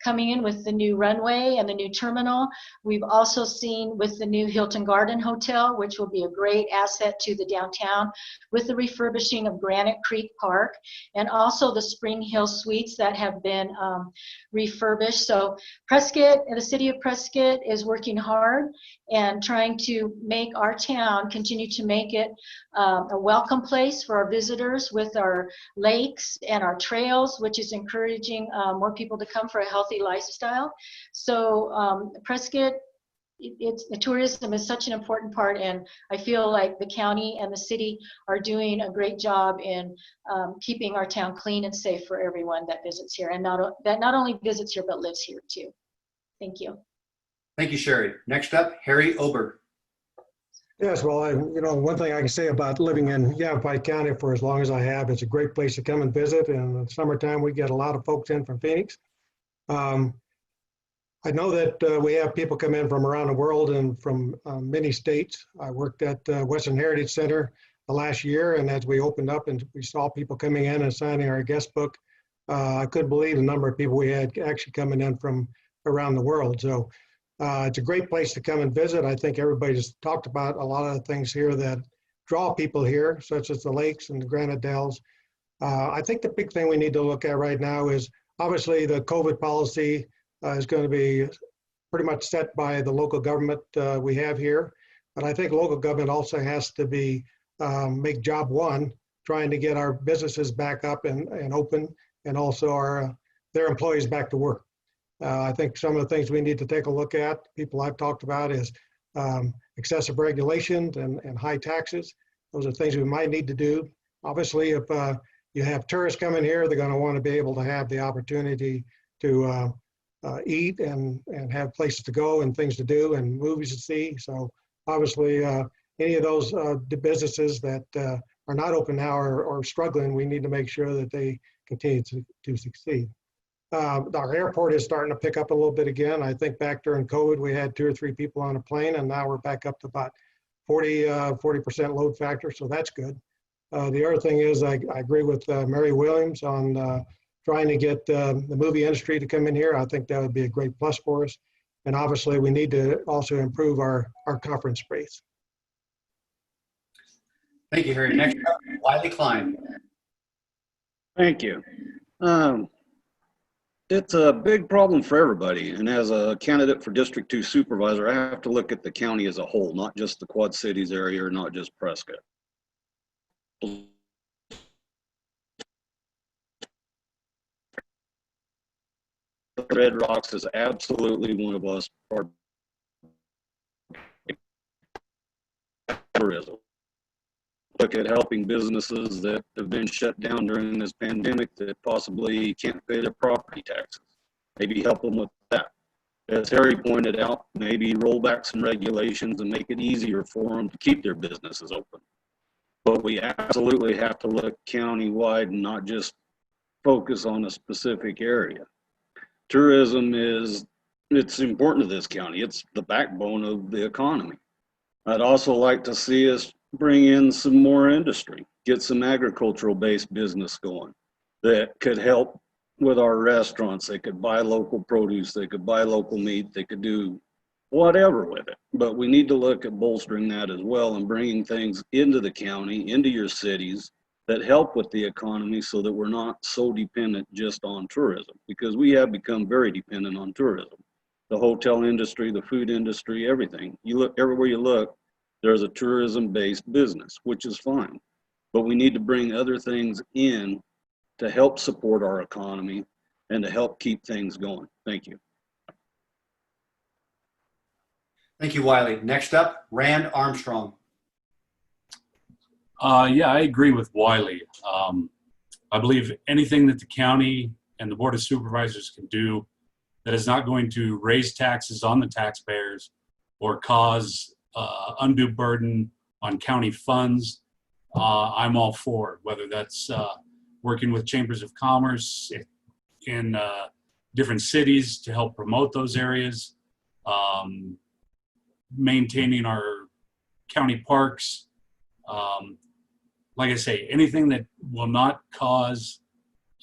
coming in with the new runway and the new terminal. We've also seen with the new Hilton Garden Hotel, which will be a great asset to the downtown, with the refurbishing of Granite Creek Park, and also the Spring Hill Suites that have been refurbished. So Prescott, the city of Prescott is working hard and trying to make our town, continue to make it a welcome place for our visitors with our lakes and our trails, which is encouraging more people to come for a healthy lifestyle. So Prescott, the tourism is such an important part, and I feel like the county and the city are doing a great job in keeping our town clean and safe for everyone that visits here, and that not only visits here but lives here too. Thank you. Thank you, Sherry. Next up, Harry Ober. Yes, well, one thing I can say about living in Yavapai County for as long as I have, it's a great place to come and visit. And in the summertime, we get a lot of folks in from Phoenix. I know that we have people come in from around the world and from many states. I worked at Western Heritage Center the last year, and as we opened up and we saw people coming in and signing our guest book, I couldn't believe the number of people we had actually coming in from around the world. So it's a great place to come and visit. I think everybody's talked about a lot of the things here that draw people here, such as the lakes and the granite dells. I think the big thing we need to look at right now is obviously the COVID policy is going to be pretty much set by the local government we have here. But I think local government also has to be make job one, trying to get our businesses back up and open, and also their employees back to work. I think some of the things we need to take a look at, people I've talked about, is excessive regulations and high taxes. Those are things we might need to do. Obviously, if you have tourists coming here, they're going to want to be able to have the opportunity to eat and have places to go and things to do and movies to see. So obviously, any of those businesses that are not open now or struggling, we need to make sure that they continue to succeed. Our airport is starting to pick up a little bit again. I think back during COVID, we had 2 or 3 people on a plane, and now we're back up to about 40% load factor, so that's good. The other thing is I agree with Mary Williams on trying to get the movie industry to come in here. I think that would be a great plus for us. And obviously, we need to also improve our conference space. Thank you, Harry. Next up, Wiley Kline. Thank you. It's a big problem for everybody. And as a candidate for District 2 Supervisor, I have to look at the county as a whole, not just the Quad Cities area or not just Prescott. Red Rocks is absolutely one of us. Our tourism. Look at helping businesses that have been shut down during this pandemic that possibly can't pay their property taxes. Maybe help them with that. As Harry pointed out, maybe roll back some regulations and make it easier for them to keep their businesses open. But we absolutely have to look county-wide and not just focus on a specific area. Tourism it's important to this county. It's the backbone of the economy. I'd also like to see us bring in some more industry, get some agricultural-based business going that could help with our restaurants. They could buy local produce, they could buy local meat, they could do whatever with it. But we need to look at bolstering that as well and bringing things into the county, into your cities that help with the economy so that we're not so dependent just on tourism, because we have become very dependent on tourism. The hotel industry, the food industry, everything. You look everywhere you look, there's a tourism-based business, which is fine. But we need to bring other things in to help support our economy and to help keep things going. Thank you. Thank you, Wiley. Next up, Rand Armstrong. Yeah, I agree with Wiley. I believe anything that the county and the Board of Supervisors can do that is not going to raise taxes on the taxpayers or cause undue burden on county funds, I'm all for it, whether that's working with chambers of commerce in different cities to help promote those areas, maintaining our county parks. Like I say, anything that will not cause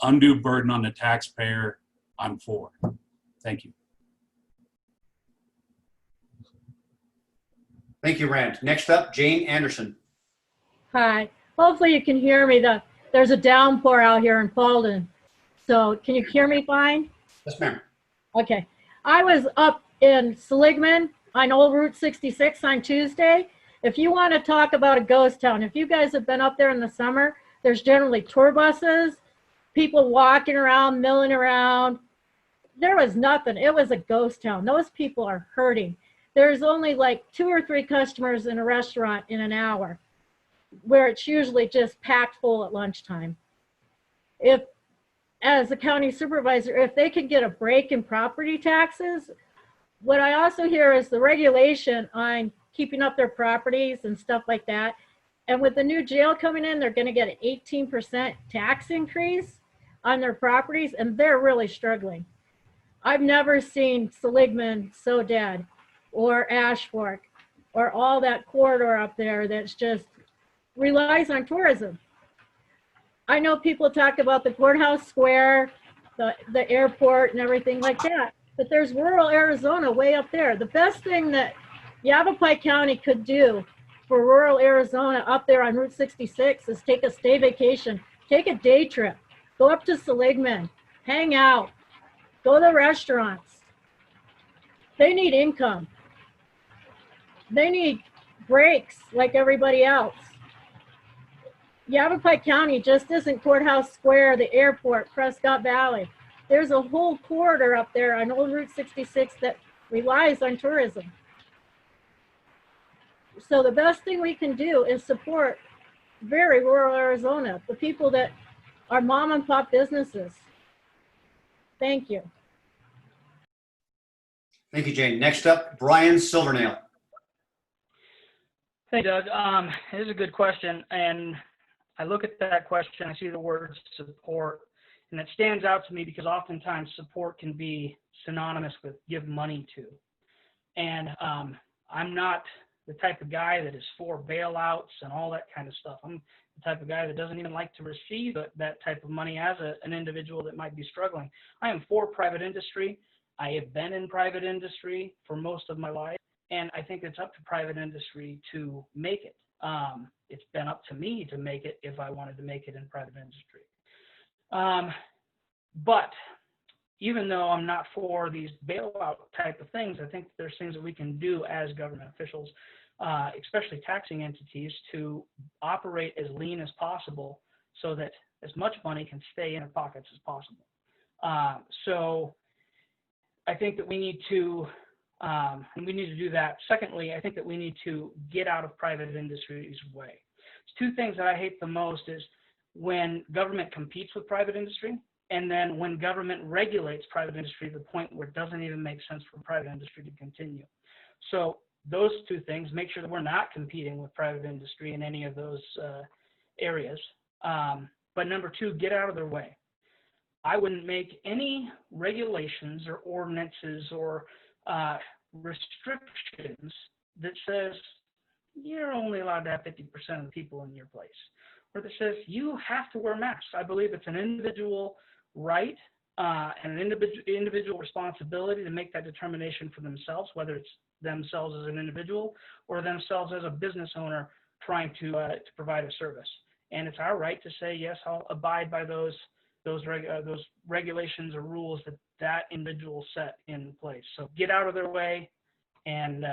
undue burden on the taxpayer, I'm for. Thank you. Thank you, Rand. Next up, Jane Anderson. Hi. Hopefully you can hear me. There's a downpour out here in Falden. So can you hear me fine? Yes, ma'am. Okay. I was up in Seligman on Old Route 66 on Tuesday. If you want to talk about a ghost town, if you guys have been up there in the summer, there's generally tour buses, people walking around, milling around. There was nothing. It was a ghost town. Those people are hurting. There's only like 2 or 3 customers in a restaurant in an hour, where it's usually just packed full at lunchtime. If, as a county supervisor, if they could get a break in property taxes, what I also hear is the regulation on keeping up their properties and stuff like that. And with the new jail coming in, they're going to get an 18% tax increase on their properties, and they're really struggling. I've never seen Seligman so dead, or Ash Fork, or all that corridor up there that's just relies on tourism. I know people talk about the courthouse square, the airport and everything like that, but there's rural Arizona way up there. The best thing that Yavapai County could do for rural Arizona up there on Route 66 is take a stay vacation, take a day trip, go up to Seligman, hang out, go to restaurants. They need income. They need breaks like everybody else. Yavapai County just isn't Courthouse Square, the airport, Prescott Valley. There's a whole corridor up there on Old Route 66 that relies on tourism. So the best thing we can do is support very rural Arizona, the people that are mom and pop businesses. Thank you. Thank you, Jane. Next up, Brian Silvernail. Hey, Doug. This is a good question. And I look at that question, I see the word support, and it stands out to me because oftentimes support can be synonymous with give money to. And I'm not the type of guy that is for bailouts and all that kind of stuff. I'm the type of guy that doesn't even like to receive that type of money as an individual that might be struggling. I am for private industry. I have been in private industry for most of my life, and I think it's up to private industry to make it. It's been up to me to make it if I wanted to make it in private industry. But even though I'm not for these bailout type of things, I think there's things that we can do as government officials, especially taxing entities, to operate as lean as possible so that as much money can stay in our pockets as possible. So I think that we need to do that. Secondly, I think that we need to get out of private industry's way. Two things that I hate the most is when government competes with private industry, and then when government regulates private industry to the point where it doesn't even make sense for private industry to continue. So those two things, make sure that we're not competing with private industry in any of those areas. But number two, get out of their way. I wouldn't make any regulations or ordinances or restrictions that says you're only allowed to have 50% of the people in your place, or that says you have to wear masks. I believe it's an individual right and an individual responsibility to make that determination for themselves, whether it's themselves as an individual or themselves as a business owner trying to provide a service. And it's our right to say, yes, I'll abide by those regulations or rules that individual set in place. So get out of their way and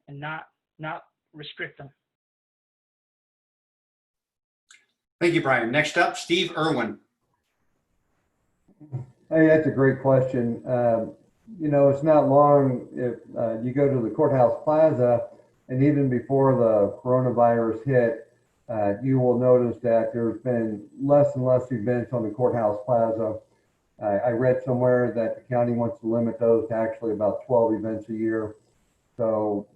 not restrict them. Thank you, Brian. Next up, Steve Irwin. Hey, that's a great question. You know, it's not long if you go to the Courthouse Plaza, and even before the coronavirus hit, you will notice that there's been less and less events on the Courthouse Plaza. I read somewhere that the county wants to limit those to actually about 12 events a year. So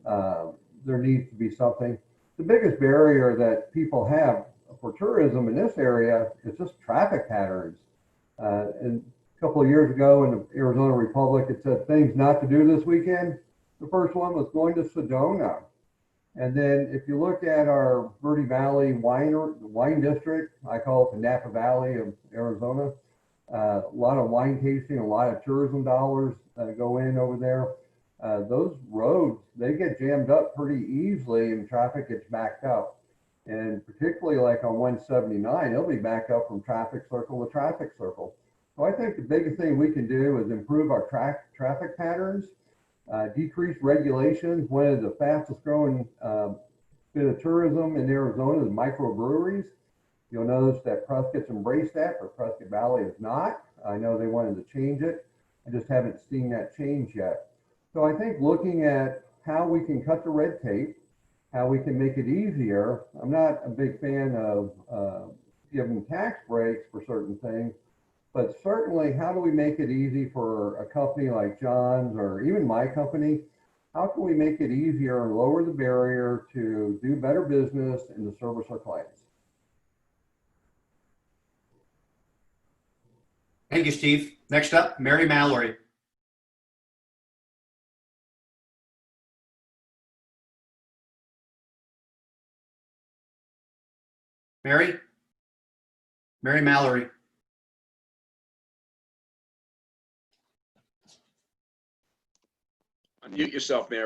there needs to be something. The biggest barrier that people have for tourism in this area is just traffic patterns. And a couple of years ago in the Arizona Republic, it said things not to do this weekend. The first one was going to Sedona. And then if you look at our Verde Valley wine district, I call it the Napa Valley of Arizona, a lot of wine tasting, a lot of tourism dollars go in over there. Those roads, they get jammed up pretty easily and traffic gets backed up. And particularly like on 179, it'll be backed up from traffic circle to traffic circle. So I think the biggest thing we can do is improve our traffic patterns, decrease regulations. One of the fastest growing bit of tourism in Arizona is microbreweries. You'll notice that Prescott's embraced that, but Prescott Valley is not. I know they wanted to change it. I just haven't seen that change yet. So I think looking at how we can cut the red tape, how we can make it easier. I'm not a big fan of giving tax breaks for certain things, but certainly how do we make it easy for a company like John's or even my company? How can we make it easier and lower the barrier to do better business and to service our clients? Thank you, Steve. Next up, Mary Mallory. Mary Mallory. Unmute yourself, Mary.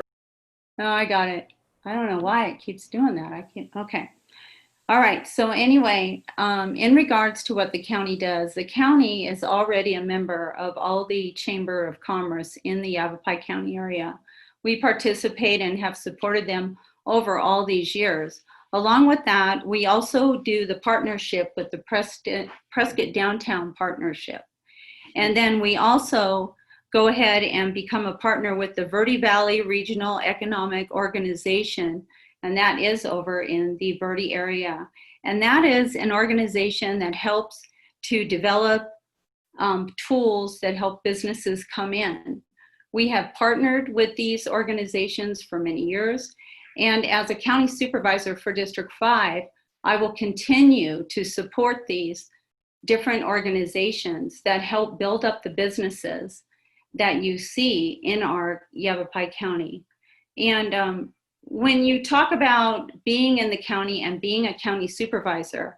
Oh, I got it. I don't know why it keeps doing that. I can't. Okay. All right. So anyway, in regards to what the county does, the county is already a member of all the Chamber of Commerce in the Yavapai County area. We participate and have supported them over all these years. Along with that, we also do the partnership with the Prescott Downtown Partnership. And then we also go ahead and become a partner with the Verde Valley Regional Economic Organization, and that is over in the Verde area. And that is an organization that helps to develop tools that help businesses come in. We have partnered with these organizations for many years, and as a county supervisor for District 5, I will continue to support these different organizations that help build up the businesses that you see in our Yavapai County. And when you talk about being in the county and being a county supervisor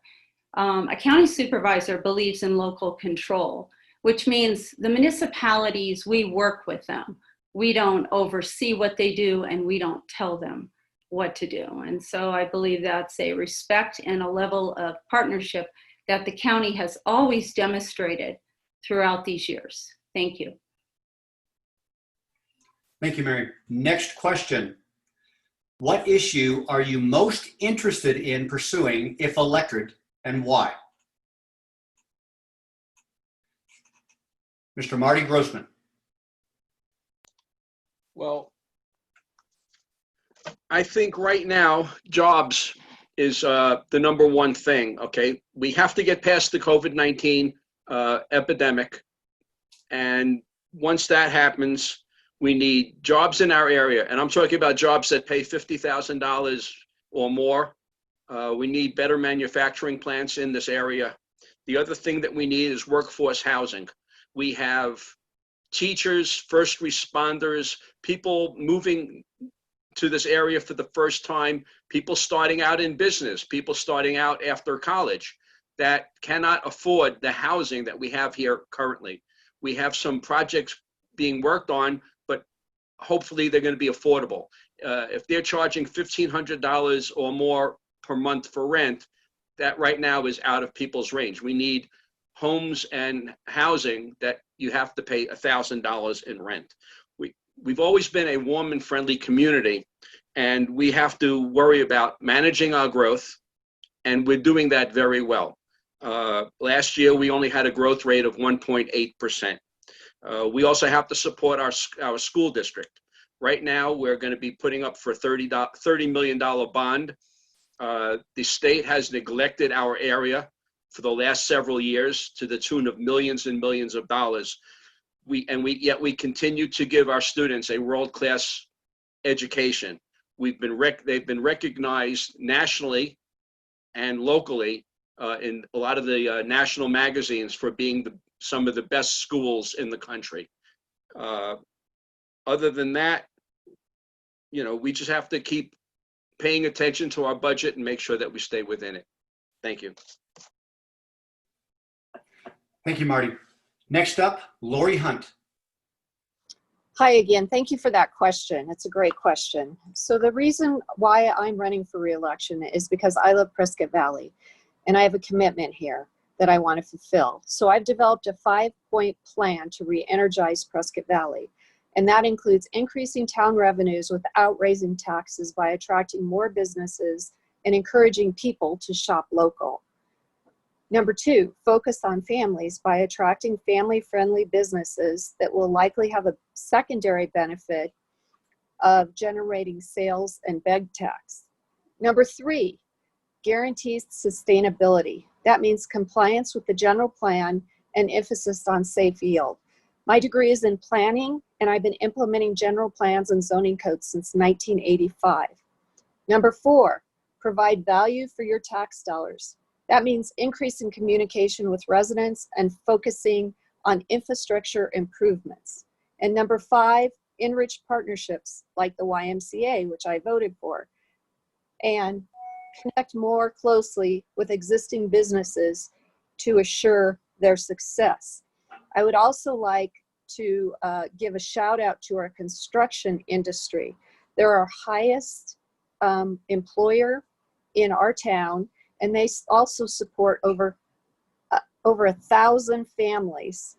believes in local control, which means the municipalities, we work with them. We don't oversee what they do and we don't tell them what to do. And so I believe that's a respect and a level of partnership that the county has always demonstrated throughout these years. Thank you. Thank you, Mary. Next question. What issue are you most interested in pursuing if elected, and why? Mr. Marty Grossman. Well, I think right now, jobs is the number one thing, okay? We have to get past the COVID-19 epidemic. And once that happens, we need jobs in our area. And I'm talking about jobs that pay $50,000 or more. We need better manufacturing plants in this area. The other thing that we need is workforce housing. We have teachers, first responders, people moving to this area for the first time, people starting out in business, people starting out after college that cannot afford the housing that we have here currently. We have some projects being worked on, but hopefully they're going to be affordable. If they're charging $1,500 or more per month for rent, that right now is out of people's range. We need homes and housing that you have to pay $1,000 in rent. We've always been a warm and friendly community, and we have to worry about managing our growth, and we're doing that very well. Last year, we only had a growth rate of 1.8%. We also have to support our school district. Right now, we're going to be putting up for $30 million bond. The state has neglected our area for the last several years to the tune of millions and millions of dollars. Yet we continue to give our students a world-class education. They've been recognized nationally and locally in a lot of the national magazines for being some of the best schools in the country. Other than that, we just have to keep paying attention to our budget and make sure that we stay within it. Thank you. Thank you, Marty. Next up, Lori Hunt. Hi again. Thank you for that question. It's a great question. So the reason why I'm running for re-election is because I love Prescott Valley and I have a commitment here that I want to fulfill. So I've developed a 5-point plan to re-energize Prescott Valley. And that includes increasing town revenues without raising taxes by attracting more businesses and encouraging people to shop local. Number 2, focus on families by attracting family-friendly businesses that will likely have a secondary benefit of generating sales and beg tax. Number 3, guarantees sustainability. That means compliance with the general plan and emphasis on safe yield. My degree is in planning, and I've been implementing general plans and zoning codes since 1985. Number 4, provide value for your tax dollars. That means increasing communication with residents and focusing on infrastructure improvements. And number 5, enrich partnerships like the YMCA, which I voted for, and connect more closely with existing businesses to assure their success. I would also like to give a shout out to our construction industry. They're our highest employer in our town, and they also support over 1,000 families.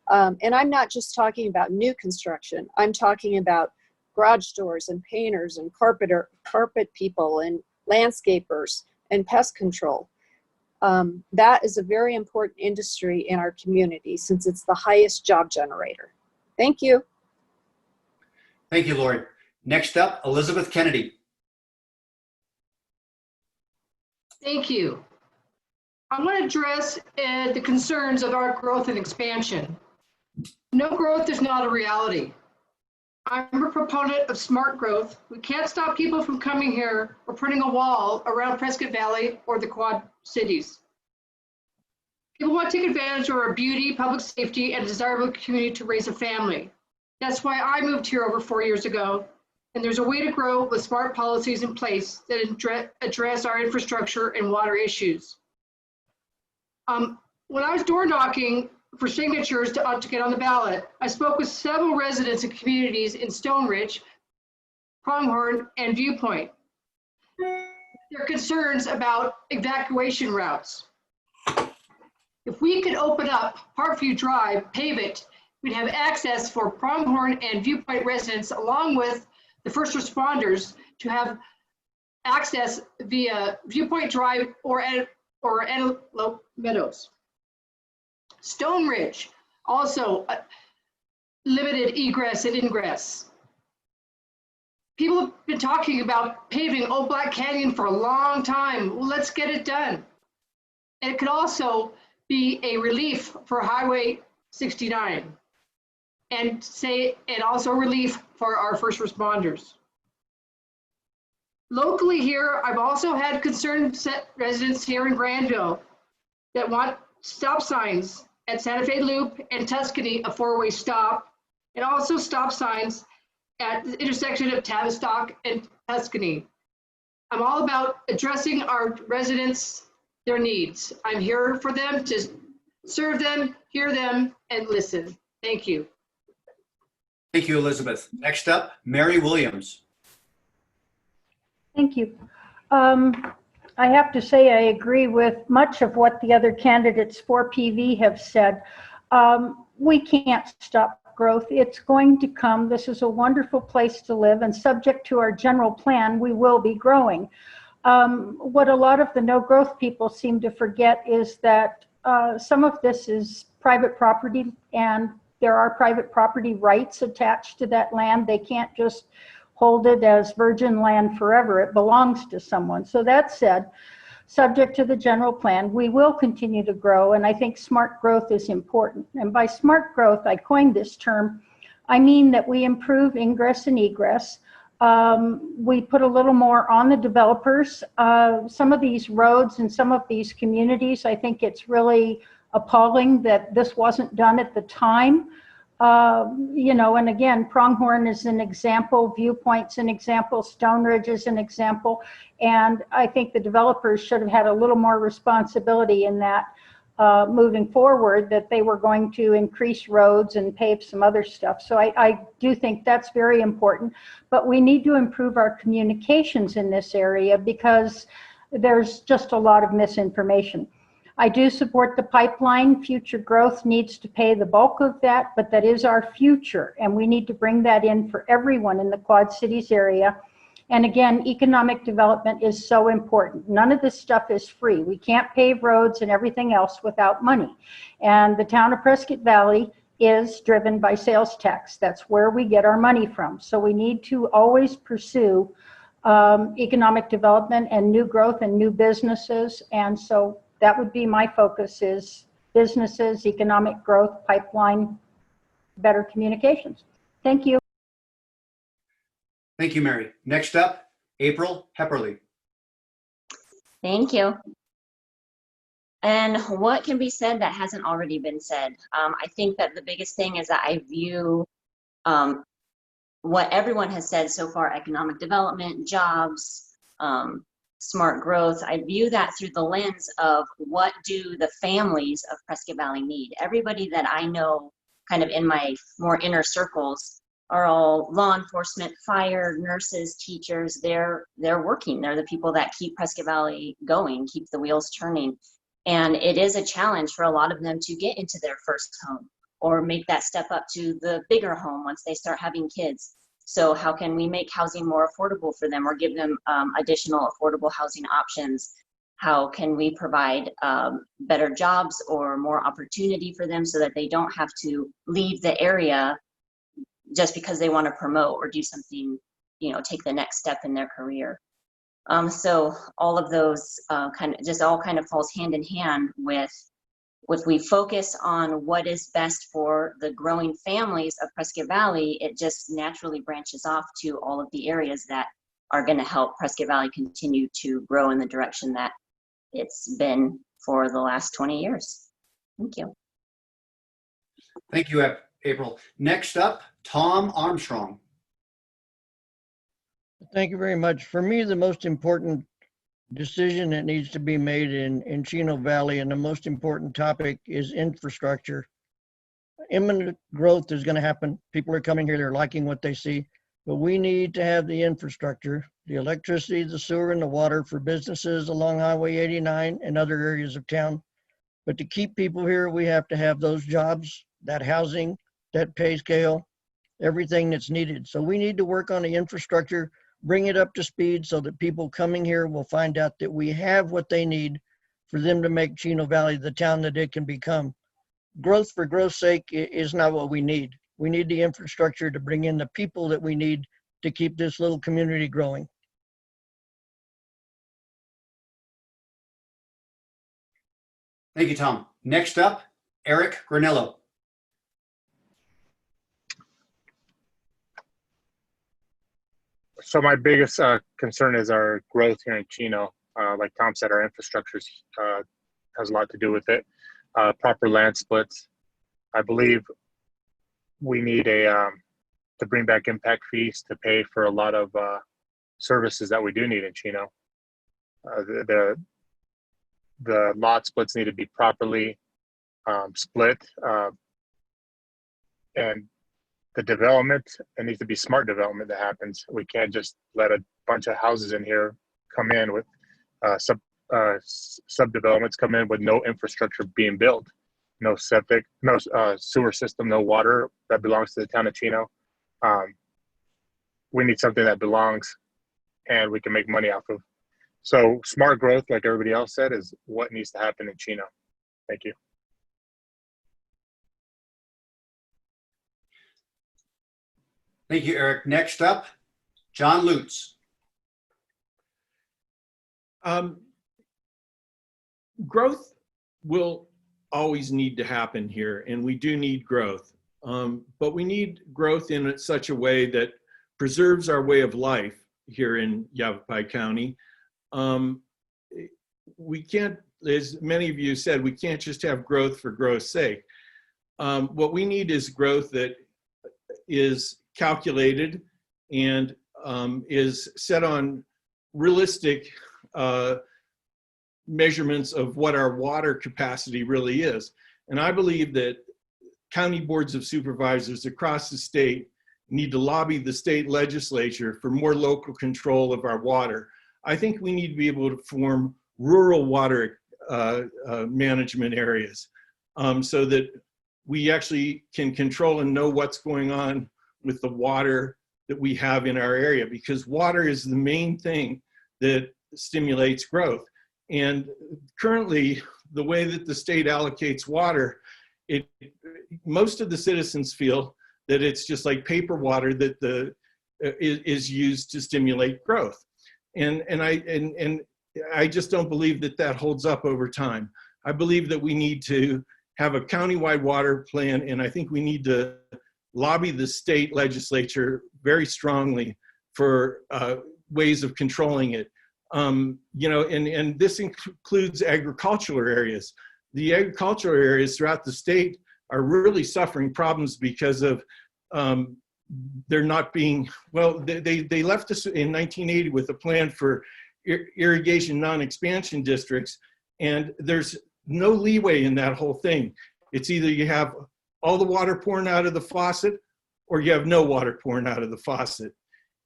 And I'm not just talking about new construction. I'm talking about garage doors and painters and carpet people and landscapers and pest control. That is a very important industry in our community since it's the highest job generator. Thank you. Thank you, Lori. Next up, Elizabeth Kennedy. Thank you. I want to address the concerns of our growth and expansion. No growth is not a reality. I'm a proponent of smart growth. We can't stop people from coming here or putting a wall around Prescott Valley or the Quad Cities. People want to take advantage of our beauty, public safety, and desirable community to raise a family. That's why I moved here over 4 years ago. And there's a way to grow with smart policies in place that address our infrastructure and water issues. When I was door knocking for signatures to get on the ballot, I spoke with several residents and communities in Stone Ridge, Pronghorn, and Viewpoint. Their concerns about evacuation routes. If we could open up Parkview Drive, pave it, we'd have access for Pronghorn and Viewpoint residents along with the first responders to have access via Viewpoint Drive or Antelope Meadows. Stone Ridge, also limited egress and ingress. People have been talking about paving Old Black Canyon for a long time. Well, let's get it done. And it could also be a relief for Highway 69 and also relief for our first responders. Locally here, I've also had concerned residents here in Granville that want stop signs at Santa Fe Loop and Tuscany, a four-way stop, and also stop signs at the intersection of Tavistock and Tuscany. I'm all about addressing our residents, their needs. I'm here for them to serve them, hear them, and listen. Thank you. Thank you, Elizabeth. Next up, Mary Williams. Thank you. I have to say I agree with much of what the other candidates for PV have said. We can't stop growth. It's going to come. This is a wonderful place to live, and subject to our general plan, we will be growing. What a lot of the no growth people seem to forget is that some of this is private property, and there are private property rights attached to that land. They can't just hold it as virgin land forever. It belongs to someone. So that said, subject to the general plan, we will continue to grow, and I think smart growth is important. And by smart growth, I coined this term. I mean that we improve ingress and egress. We put a little more on the developers. Some of these roads and some of these communities, I think it's really appalling that this wasn't done at the time. You know, and again, Pronghorn is an example, Viewpoint's an example, Stone Ridge is an example, and I think the developers should have had a little more responsibility in that moving forward, that they were going to increase roads and pave some other stuff. So I do think that's very important, but we need to improve our communications in this area because there's just a lot of misinformation. I do support the pipeline. Future growth needs to pay the bulk of that, but that is our future, and we need to bring that in for everyone in the Quad Cities area. And again, economic development is so important. None of this stuff is free. We can't pave roads and everything else without money. And the town of Prescott Valley is driven by sales tax. That's where we get our money from. So we need to always pursue economic development and new growth and new businesses. And so that would be my focus, is businesses, economic growth, pipeline, better communications. Thank you. Thank you, Mary. Next up, April Hepperley. Thank you. And what can be said that hasn't already been said? I think that the biggest thing is that I view what everyone has said so far, economic development, jobs, smart growth, I view that through the lens of what do the families of Prescott Valley need. Everybody that I know kind of in my more inner circles are all law enforcement, fire, nurses, teachers. They're working. They're the people that keep Prescott Valley going, keep the wheels turning. And it is a challenge for a lot of them to get into their first home or make that step up to the bigger home once they start having kids. So how can we make housing more affordable for them or give them additional affordable housing options? How can we provide better jobs or more opportunity for them so that they don't have to leave the area just because they want to promote or do something, you know, take the next step in their career. So all of those kind of falls hand in hand with if we focus on what is best for the growing families of Prescott Valley, it just naturally branches off to all of the areas that are going to help Prescott Valley continue to grow in the direction that it's been for the last 20 years. Thank you. Thank you, April. Next up, Tom Armstrong. Thank you very much. For me, the most important decision that needs to be made in Chino Valley, and the most important topic is infrastructure. Imminent growth is going to happen. People are coming here, they're liking what they see, but we need to have the infrastructure, the electricity, the sewer, and the water for businesses along Highway 89 and other areas of town. But to keep people here, we have to have those jobs, that housing, that pay scale, everything that's needed. So we need to work on the infrastructure, bring it up to speed so that people coming here will find out that we have what they need for them to make Chino Valley the town that it can become. Growth for growth's sake is not what we need. We need the infrastructure to bring in the people that we need to keep this little community growing. Thank you, Tom. Next up, Eric Garniello. So my biggest concern is our growth here in Chino. Like Tom said, our infrastructure has a lot to do with it. Proper land splits. I believe we need to bring back impact fees to pay for a lot of services that we do need in Chino. The lot splits need to be properly split, and the development, it needs to be smart development that happens. We can't just let a bunch of houses in here come in with subdevelopments come in with no infrastructure being built, no septic, no sewer system, no water that belongs to the town of Chino. We need something that belongs and we can make money off of. So smart growth, like everybody else said, is what needs to happen in Chino. Thank you. Thank you, Eric. Next up, John Lutz. Growth will always need to happen here, and we do need growth. But we need growth in such a way that preserves our way of life here in Yavapai County. We can't, as many of you said, we can't just have growth for growth's sake. What we need is growth that is calculated and is set on realistic measurements of what our water capacity really is. And I believe that county boards of supervisors across the state need to lobby the state legislature for more local control of our water. I think we need to be able to form rural water management areas so that we actually can control and know what's going on with the water that we have in our area, because water is the main thing that stimulates growth. And currently, the way that the state allocates water, most of the citizens feel that it's just like paper water that is used to stimulate growth. And I just don't believe that that holds up over time. I believe that we need to have a countywide water plan, and I think we need to lobby the state legislature very strongly for ways of controlling it. You know, and this includes agricultural areas. The agricultural areas throughout the state are really suffering problems because of they're not being, well, they left us in 1980 with a plan for irrigation non-expansion districts, and there's no leeway in that whole thing. It's either you have all the water pouring out of the faucet, or you have no water pouring out of the faucet.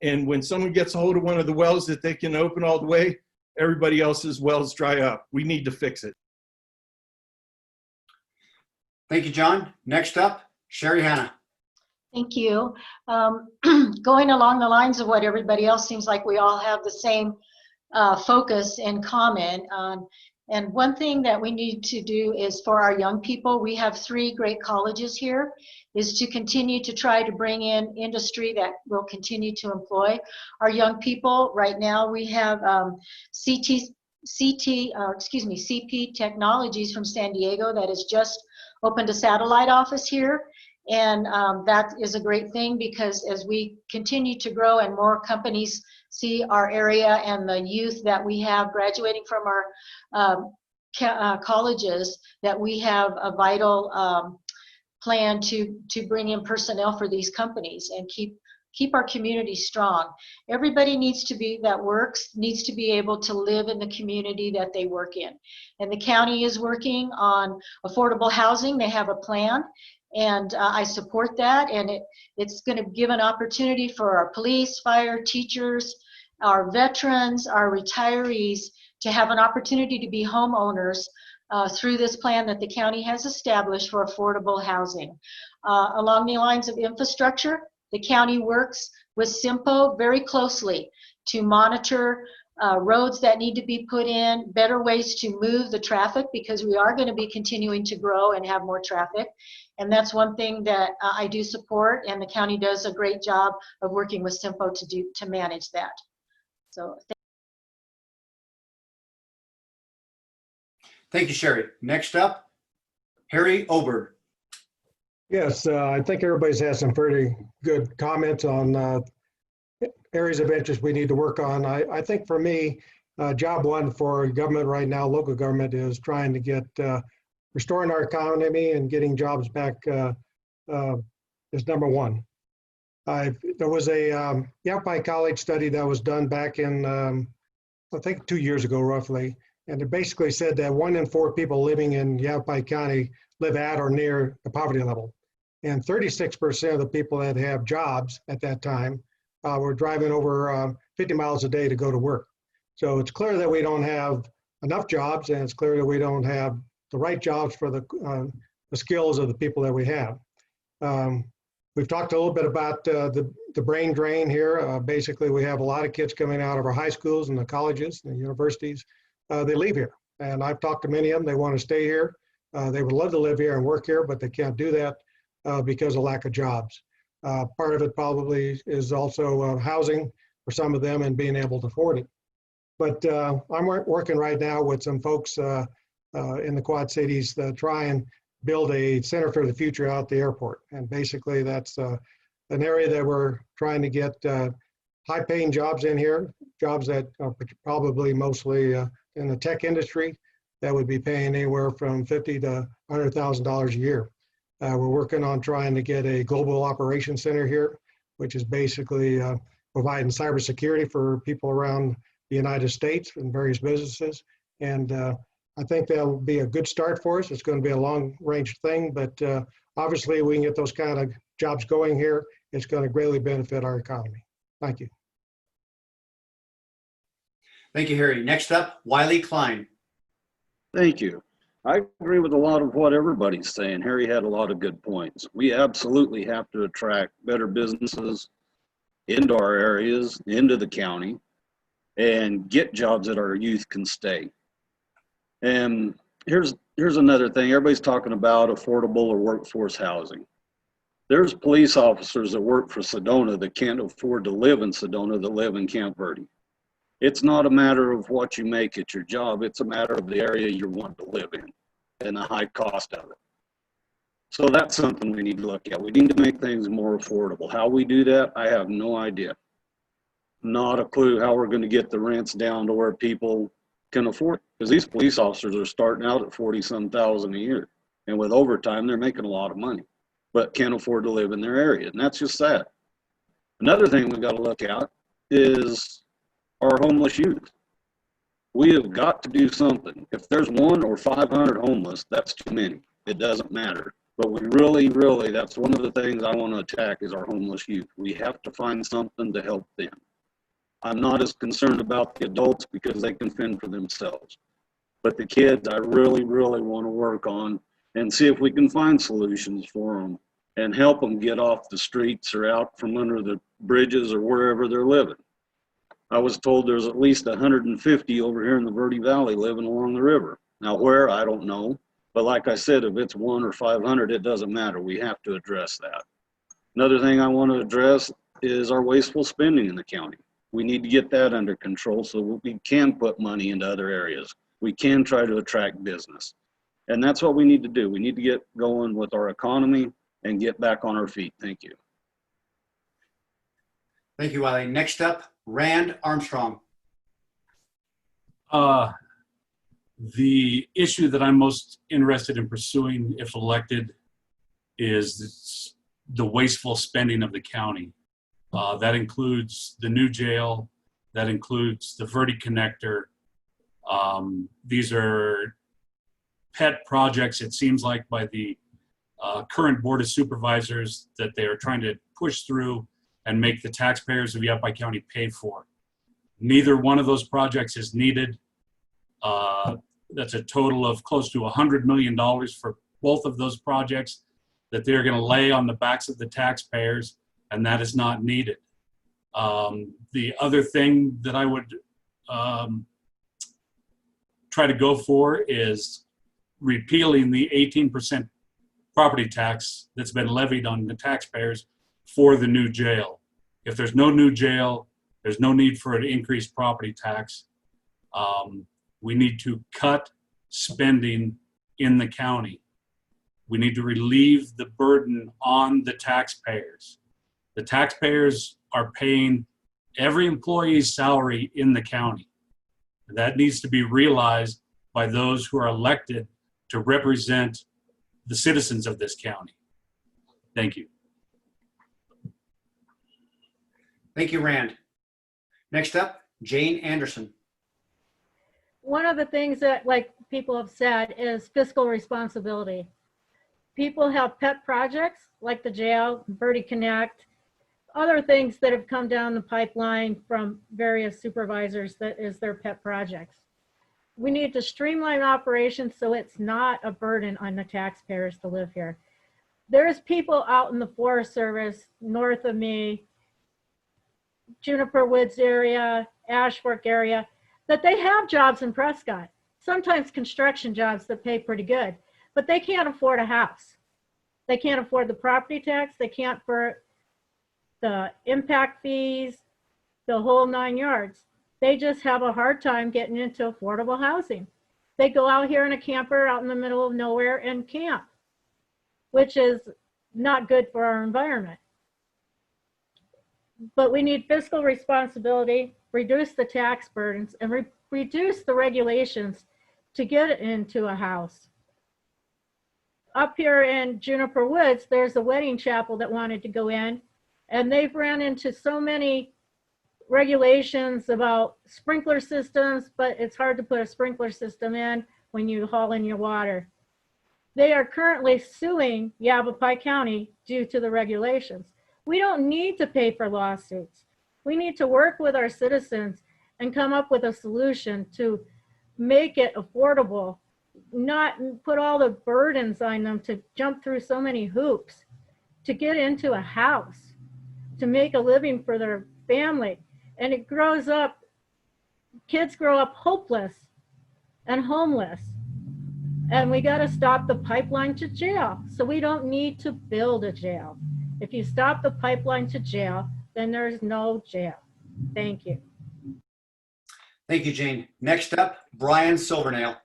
And when someone gets a hold of one of the wells that they can open all the way, everybody else's wells dry up. We need to fix it. Thank you, John. Next up, Sherry Hanna. Thank you. Going along the lines of what everybody else, seems like we all have the same focus in common. And one thing that we need to do is for our young people, we have 3 great colleges here, is to continue to try to bring in industry that will continue to employ our young people. Right now we have CP Technologies from San Diego that has just opened a satellite office here. And that is a great thing, because as we continue to grow and more companies see our area and the youth that we have graduating from our colleges, that we have a vital plan to bring in personnel for these companies and keep our community strong. Everybody needs to be able to live in the community that they work in. And the county is working on affordable housing. They have a plan. And I support that, and it's going to give an opportunity for our police, fire, teachers, our veterans, our retirees to have an opportunity to be homeowners through this plan that the county has established for affordable housing. Along the lines of infrastructure, the county works with SIMPO very closely to monitor roads that need to be put in, better ways to move the traffic, because we are going to be continuing to grow and have more traffic. And that's one thing that I do support, and the county does a great job of working with SIMPO to manage that. So Thank you, Sherry. Next up, Harry Ober. Yes, I think everybody's had some pretty good comments on areas of interest we need to work on. I think for me, job one for government right now, local government, is trying to get restoring our economy and getting jobs back is number one. There was a Yapai College study that was done back in, I think 2 years ago roughly, and it basically said that 1 in 4 people living in Yavapai County live at or near the poverty level. And 36% of the people that have jobs at that time were driving over 50 miles a day to go to work. So it's clear that we don't have enough jobs, and it's clear that we don't have the right jobs for the skills of the people that we have. We've talked a little bit about the brain drain here. Basically, we have a lot of kids coming out of our high schools and the colleges and the universities. They leave here, and I've talked to many of them. They want to stay here. They would love to live here and work here, but they can't do that because of lack of jobs. Part of it probably is also housing for some of them and being able to afford it. But I'm working right now with some folks in the Quad Cities to try and build a center for the future out at the airport. And basically that's an area that we're trying to get high paying jobs in here, jobs that are probably mostly in the tech industry that would be paying anywhere from $50,000 to $100,000 a year. We're working on trying to get a global operations center here, which is basically providing cybersecurity for people around the United States and various businesses. And I think that'll be a good start for us. It's going to be a long range thing, but obviously we can get those kind of jobs going here. It's going to greatly benefit our economy. Thank you. Thank you, Harry. Next up, Wiley Klein. Thank you. I agree with a lot of what everybody's saying. Harry had a lot of good points. We absolutely have to attract better businesses into our areas, into the county, and get jobs that our youth can stay. And here's another thing. Everybody's talking about affordable or workforce housing. There's police officers that work for Sedona that can't afford to live in Sedona that live in Camp Verde. It's not a matter of what you make at your job. It's a matter of the area you want to live in and the high cost of it. So that's something we need to look at. We need to make things more affordable. How we do that, I have no idea. Not a clue how we're going to get the rents down to where people can afford it. Because these police officers are starting out at $40-some thousand a year. And with overtime, they're making a lot of money, but can't afford to live in their area. And that's just sad. Another thing we've got to look at is our homeless youth. We have got to do something. If there's 1 or 500 homeless, that's too many. It doesn't matter. But we really, that's one of the things I want to attack is our homeless youth. We have to find something to help them. I'm not as concerned about the adults because they can fend for themselves. But the kids, I really want to work on and see if we can find solutions for them and help them get off the streets or out from under the bridges or wherever they're living. I was told there's at least 150 over here in the Verde Valley living along the river. Now where, I don't know. But like I said, if it's 1 or 500, it doesn't matter. We have to address that. Another thing I want to address is our wasteful spending in the county. We need to get that under control so we can put money into other areas. We can try to attract business. And that's what we need to do. We need to get going with our economy and get back on our feet. Thank you. Thank you, Wiley. Next up, Rand Armstrong. The issue that I'm most interested in pursuing, if elected, is the wasteful spending of the county. That includes the new jail, that includes the Verde connector. These are pet projects, it seems like, by the current Board of Supervisors that they are trying to push through and make the taxpayers of Yapai County pay for. Neither one of those projects is needed. That's a total of close to $100 million for both of those projects that they're going to lay on the backs of the taxpayers, and that is not needed. The other thing that I would try to go for is repealing the 18% property tax that's been levied on the taxpayers for the new jail. If there's no new jail, there's no need for an increased property tax. We need to cut spending in the county. We need to relieve the burden on the taxpayers. The taxpayers are paying every employee's salary in the county. That needs to be realized by those who are elected to represent the citizens of this county. Thank you. Thank you, Rand. Next up, Jane Anderson. One of the things that, like people have said, is fiscal responsibility. People have pet projects like the jail, Verde Connect, other things that have come down the pipeline from various supervisors that is their pet projects. We need to streamline operations so it's not a burden on the taxpayers to live here. There's people out in the Forest Service north of me, Juniper Woods area, Ash Fork area, that they have jobs in Prescott, sometimes construction jobs that pay pretty good, but they can't afford a house. They can't afford the property tax. They can't afford the impact fees, the whole 9 yards. They just have a hard time getting into affordable housing. They go out here in a camper out in the middle of nowhere and camp, which is not good for our environment. But we need fiscal responsibility, reduce the tax burdens, and reduce the regulations to get into a house. Up here in Juniper Woods, there's a wedding chapel that wanted to go in, and they've ran into so many regulations about sprinkler systems, but it's hard to put a sprinkler system in when you haul in your water. They are currently suing Yavapai County due to the regulations. We don't need to pay for lawsuits. We need to work with our citizens and come up with a solution to make it affordable, not put all the burdens on them to jump through so many hoops to get into a house, to make a living for their family. And it grows up, kids grow up hopeless and homeless. And we got to stop the pipeline to jail. So we don't need to build a jail. If you stop the pipeline to jail, then there's no jail. Thank you. Thank you, Jane. Next up, Brian Silvernail.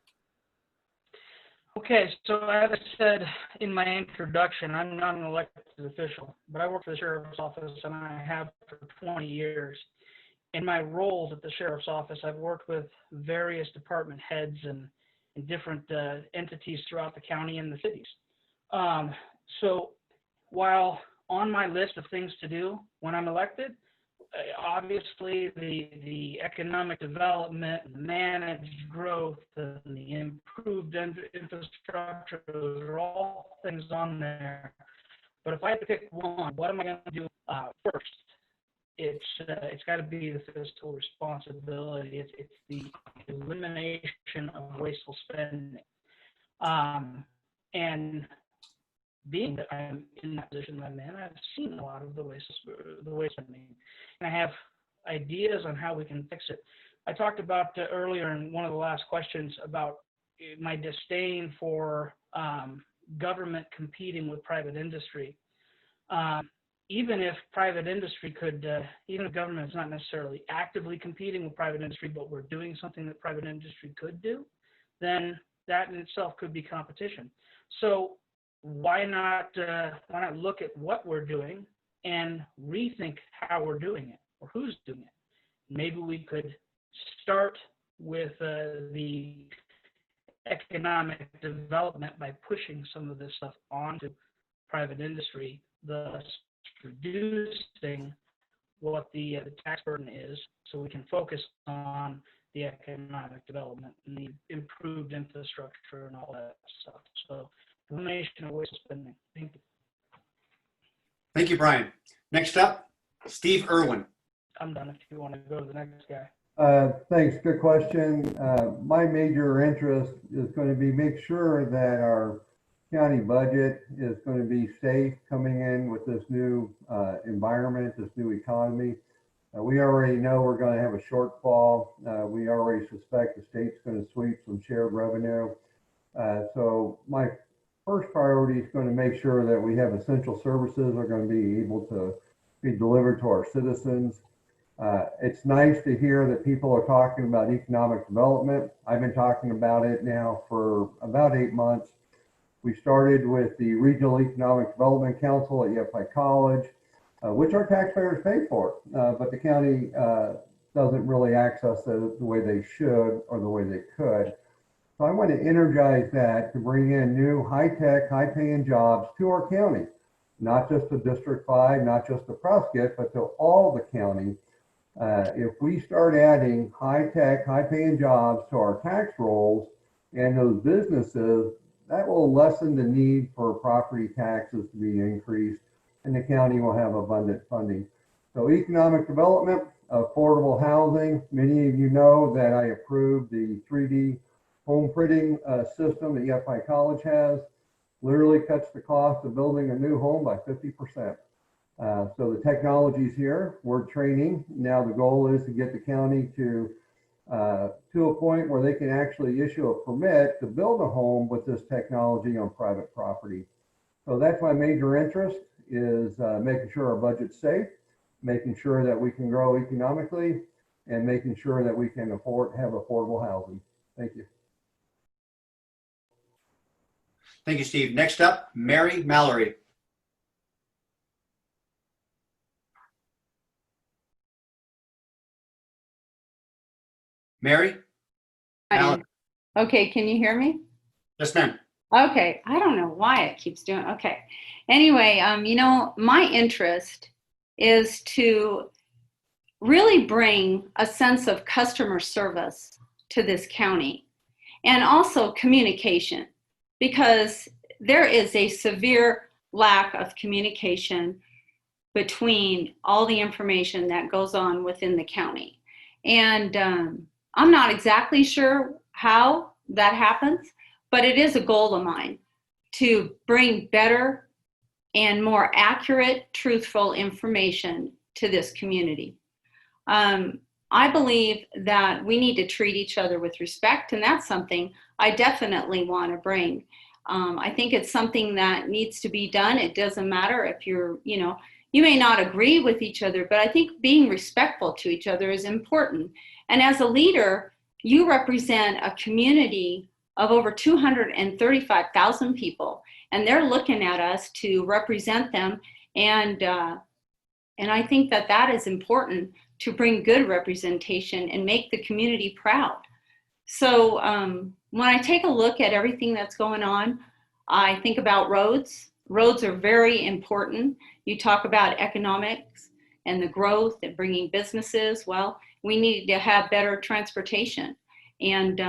Okay, so as I said in my introduction, I'm not an elected official, but I work for the Sheriff's Office and I have for 20 years. In my roles at the Sheriff's Office, I've worked with various department heads and different entities throughout the county and the cities. So while on my list of things to do when I'm elected, obviously the economic development, managed growth, and the improved infrastructure, those are all things on there. But if I had to pick one, what am I going to do first? It's got to be the fiscal responsibility. It's the elimination of wasteful spending. And being that I'm in that position I'm in, I've seen a lot of the waste spending, and I have ideas on how we can fix it. I talked about earlier in one of the last questions about my disdain for government competing with private industry. Even if private industry could, even if government is not necessarily actively competing with private industry, but we're doing something that private industry could do, then that in itself could be competition. So why not look at what we're doing and rethink how we're doing it or who's doing it? Maybe we could start with the economic development by pushing some of this stuff onto private industry, thus reducing what the tax burden is, so we can focus on the economic development and the improved infrastructure and all that stuff. So elimination of waste spending. Thank you. Thank you, Brian. Next up, Steve Irwin. I'm done if you want to go to the next guy. Thanks, good question. My major interest is going to be make sure that our county budget is going to be safe coming in with this new environment, this new economy. We already know we're going to have a shortfall. We already suspect the state's going to sweep some shared revenue. So my first priority is going to make sure that we have essential services are going to be able to be delivered to our citizens. It's nice to hear that people are talking about economic development. I've been talking about it now for about 8 months. We started with the Regional Economic Development Council at Yapai College, which our taxpayers pay for, but the county doesn't really access it the way they should or the way they could. So I want to energize that to bring in new high-tech, high-paying jobs to our county, not just to District 5, not just to Prescott, but to all the county. If we start adding high-tech, high-paying jobs to our tax rolls and those businesses, that will lessen the need for property taxes to be increased, and the county will have abundant funding. So economic development, affordable housing. Many of you know that I approved the 3D home printing system that Yapai College has. Literally cuts the cost of building a new home by 50%. So the technology's here, we're training. Now the goal is to get the county to a point where they can actually issue a permit to build a home with this technology on private property. So that's my major interest, is making sure our budget's safe, making sure that we can grow economically, and making sure that we can have affordable housing. Thank you. Thank you, Steve. Next up, Mary Mallory. Mary? Mallory. Okay, can you hear me? Yes, ma'am. Okay, I don't know why it keeps doing, okay. Anyway, you know, my interest is to really bring a sense of customer service to this county, and also communication, because there is a severe lack of communication between all the information that goes on within the county. And I'm not exactly sure how that happens, but it is a goal of mine to bring better and more accurate, truthful information to this community. I believe that we need to treat each other with respect, and that's something I definitely want to bring. I think it's something that needs to be done. It doesn't matter if you're, you know, you may not agree with each other, but I think being respectful to each other is important. And as a leader, you represent a community of over 235,000 people, and they're looking at us to represent them. And I think that that is important, to bring good representation and make the community proud. So when I take a look at everything that's going on, I think about roads. Roads are very important. You talk about economics and the growth and bringing businesses, well, we need to have better transportation. And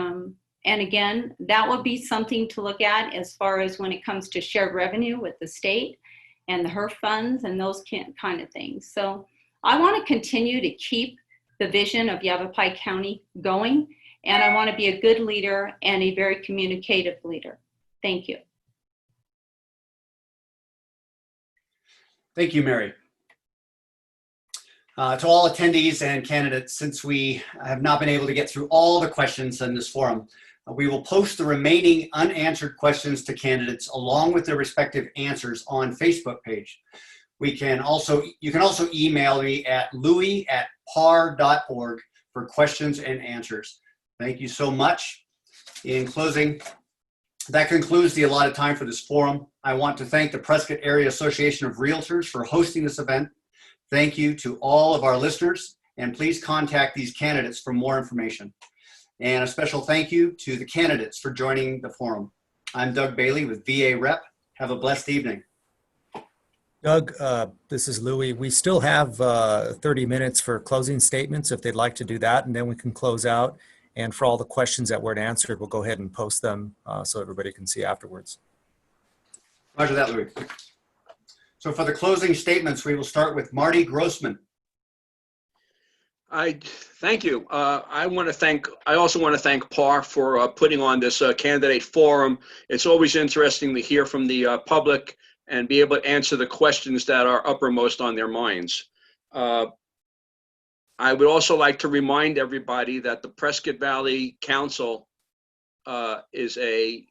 again, that would be something to look at as far as when it comes to shared revenue with the state and the HERF funds and those kind of things. So I want to continue to keep the vision of Yavapai County going, and I want to be a good leader and a very communicative leader. Thank you. Thank you, Mary. To all attendees and candidates, since we have not been able to get through all the questions in this forum, we will post the remaining unanswered questions to candidates along with their respective answers on Facebook page. You can also email me at louis@paar.org for questions and answers. Thank you so much. In closing, that concludes the allotted time for this forum. I want to thank the Prescott Area Association of Realtors for hosting this event. Thank you to all of our listeners, and please contact these candidates for more information. And a special thank you to the candidates for joining the forum. I'm Doug Bailey with VA Rep. Have a blessed evening. Doug, this is Louis. We still have 30 minutes for closing statements if they'd like to do that, and then we can close out. And for all the questions that weren't answered, we'll go ahead and post them so everybody can see afterwards. Roger that, Louis. So for the closing statements, we will start with Marty Grossman. Thank you. I also want to thank PAAR for putting on this candidate forum. It's always interesting to hear from the public and be able to answer the questions that are uppermost on their minds. I would also like to remind everybody that the Prescott Valley Council the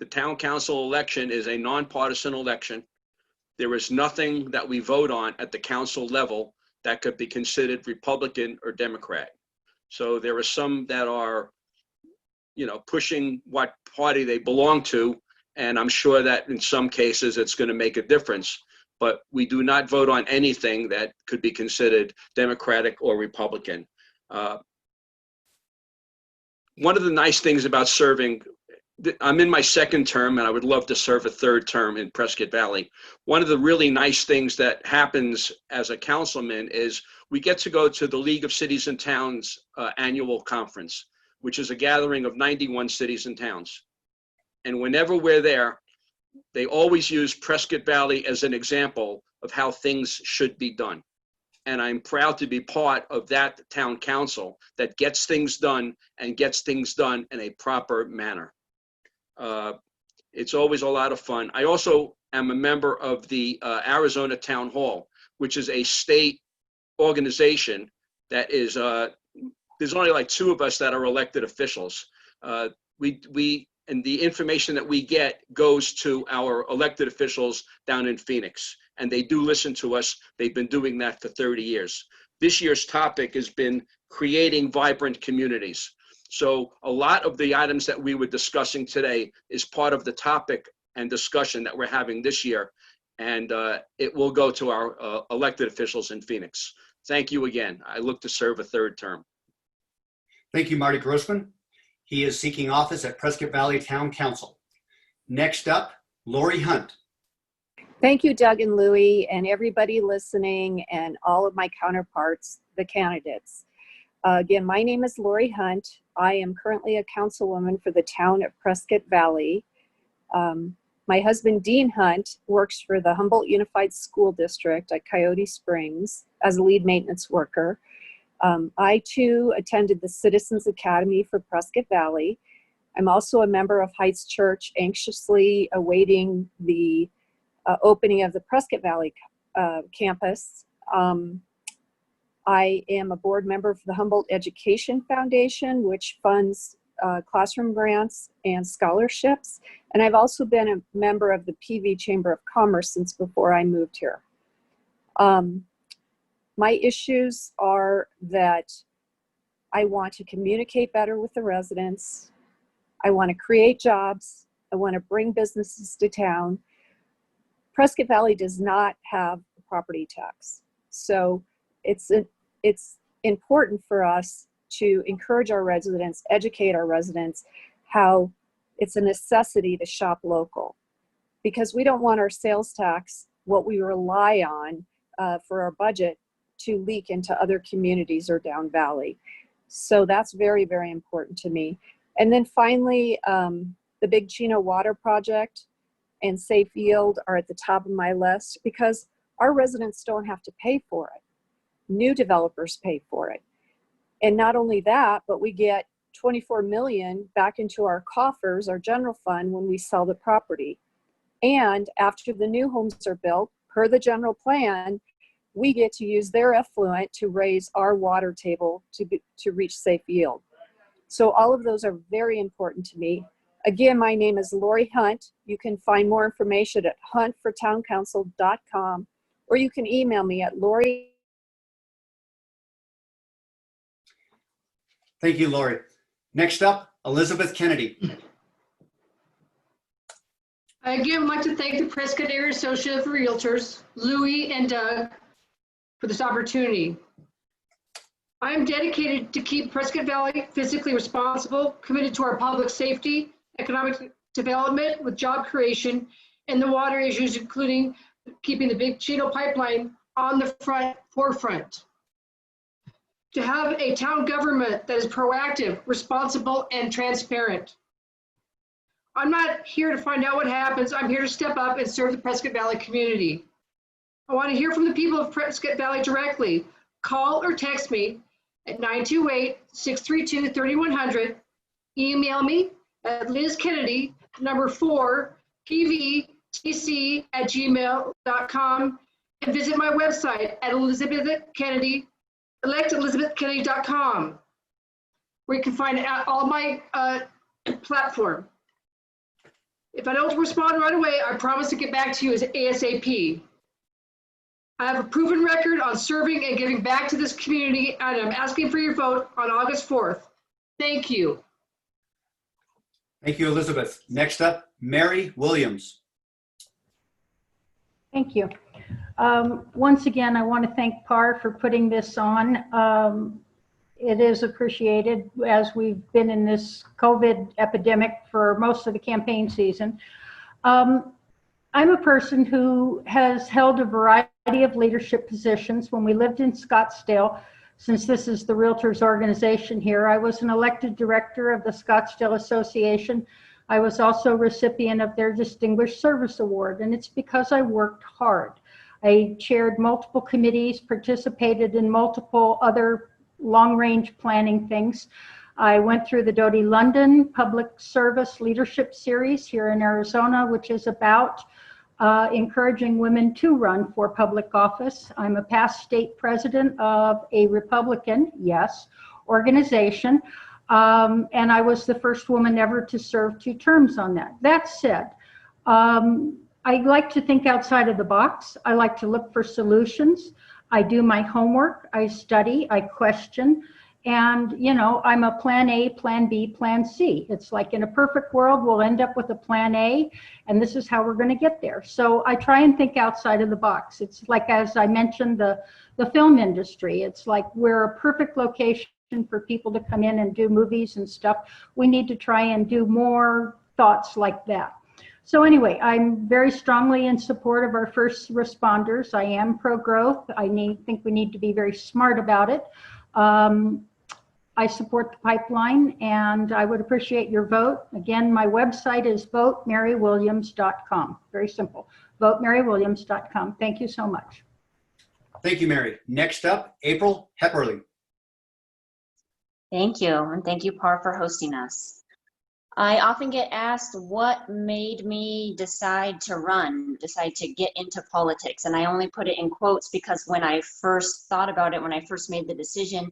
town council election is a nonpartisan election. There is nothing that we vote on at the council level that could be considered Republican or Democrat. So there are some that are, pushing what party they belong to, and I'm sure that in some cases it's going to make a difference. But we do not vote on anything that could be considered Democratic or Republican. One of the nice things about serving, I'm in my second term and I would love to serve a third term in Prescott Valley. One of the really nice things that happens as a councilman is we get to go to the League of Cities and Towns annual conference, which is a gathering of 91 cities and towns. And whenever we're there, they always use Prescott Valley as an example of how things should be done. And I'm proud to be part of that town council that gets things done and gets things done in a proper manner. It's always a lot of fun. I also am a member of the Arizona Town Hall, which is a state organization that is, there's only like 2 of us that are elected officials. And the information that we get goes to our elected officials down in Phoenix, and they do listen to us. They've been doing that for 30 years. This year's topic has been creating vibrant communities. So a lot of the items that we were discussing today is part of the topic and discussion that we're having this year, and it will go to our elected officials in Phoenix. Thank you again. I look to serve a third term. Thank you, Marty Grossman. He is seeking office at Prescott Valley Town Council. Next up, Lori Hunt. Thank you, Doug and Louie, and everybody listening, and all of my counterparts, the candidates. Again, my name is Lori Hunt. I am currently a councilwoman for the town of Prescott Valley. My husband, Dean Hunt, works for the Humboldt Unified School District at Coyote Springs as a lead maintenance worker. I, too, attended the Citizens Academy for Prescott Valley. I'm also a member of Heights Church, anxiously awaiting the opening of the Prescott Valley campus. I am a board member for the Humboldt Education Foundation, which funds classroom grants and scholarships. And I've also been a member of the PV Chamber of Commerce since before I moved here. My issues are that I want to communicate better with the residents. I want to create jobs. I want to bring businesses to town. Prescott Valley does not have a property tax. So it's important for us to encourage our residents, educate our residents how it's a necessity to shop local, because we don't want our sales tax, what we rely on for our budget, to leak into other communities or down valley. So that's very, very important to me. And then finally, the big Chino water project and safe yield are at the top of my list because our residents don't have to pay for it. New developers pay for it. And not only that, but we get 24 million back into our coffers, our general fund, when we sell the property. And after the new homes are built, per the general plan, we get to use their effluent to raise our water table to reach safe yield. So all of those are very important to me. Again, my name is Lori Hunt. You can find more information at huntfortowncouncil.com, or you can email me at Lori. Thank you, Lori. Next up, Elizabeth Kennedy. I again would like to thank the Prescott Area Association of Realtors, Louis and Doug, for this opportunity. I am dedicated to keep Prescott Valley physically responsible, committed to our public safety, economic development with job creation, and the water issues, including keeping the big Chino pipeline on the forefront. To have a town government that is proactive, responsible, and transparent. I'm not here to find out what happens. I'm here to step up and serve the Prescott Valley community. I want to hear from the people of Prescott Valley directly. Call or text me at 928-632-3100. Email me at LizKennedy, number 4, pvtc@gmail.com, and visit my website at electelizabethkennedy.com, where you can find all my platform. If I don't respond right away, I promise to get back to you as ASAP. I have a proven record on serving and giving back to this community, and I'm asking for your vote on August 4th. Thank you. Thank you, Elizabeth. Next up, Mary Williams. Thank you. Once again, I want to thank PAAR for putting this on. It is appreciated as we've been in this COVID epidemic for most of the campaign season. I'm a person who has held a variety of leadership positions. When we lived in Scottsdale, since this is the Realtors organization here, I was an elected director of the Scottsdale Association. I was also a recipient of their Distinguished Service Award, and it's because I worked hard. I chaired multiple committees, participated in multiple other long-range planning things. I went through the Doty London Public Service Leadership Series here in Arizona, which is about encouraging women to run for public office. I'm a past state president of a Republican, yes, organization, and I was the first woman ever to serve 2 terms on that. That said, I like to think outside of the box. I like to look for solutions. I do my homework, I study, I question, and you know, I'm a plan A, plan B, plan C. It's like in a perfect world, we'll end up with a plan A, and this is how we're gonna get there. So I try and think outside of the box. It's like, as I mentioned, the film industry. It's like we're a perfect location for people to come in and do movies and stuff. We need to try and do more thoughts like that. So anyway, I'm very strongly in support of our first responders. I am pro-growth. I think we need to be very smart about it. I support the pipeline, and I would appreciate your vote. Again, my website is votemarywilliams.com. Very simple, votemarywilliams.com. Thank you so much. Thank you, Mary. Next up, April Hepperley. Thank you, and thank you, PAAR, for hosting us. I often get asked what made me decide to get into politics. And I only put it in quotes because when I first thought about it, when I first made the decision,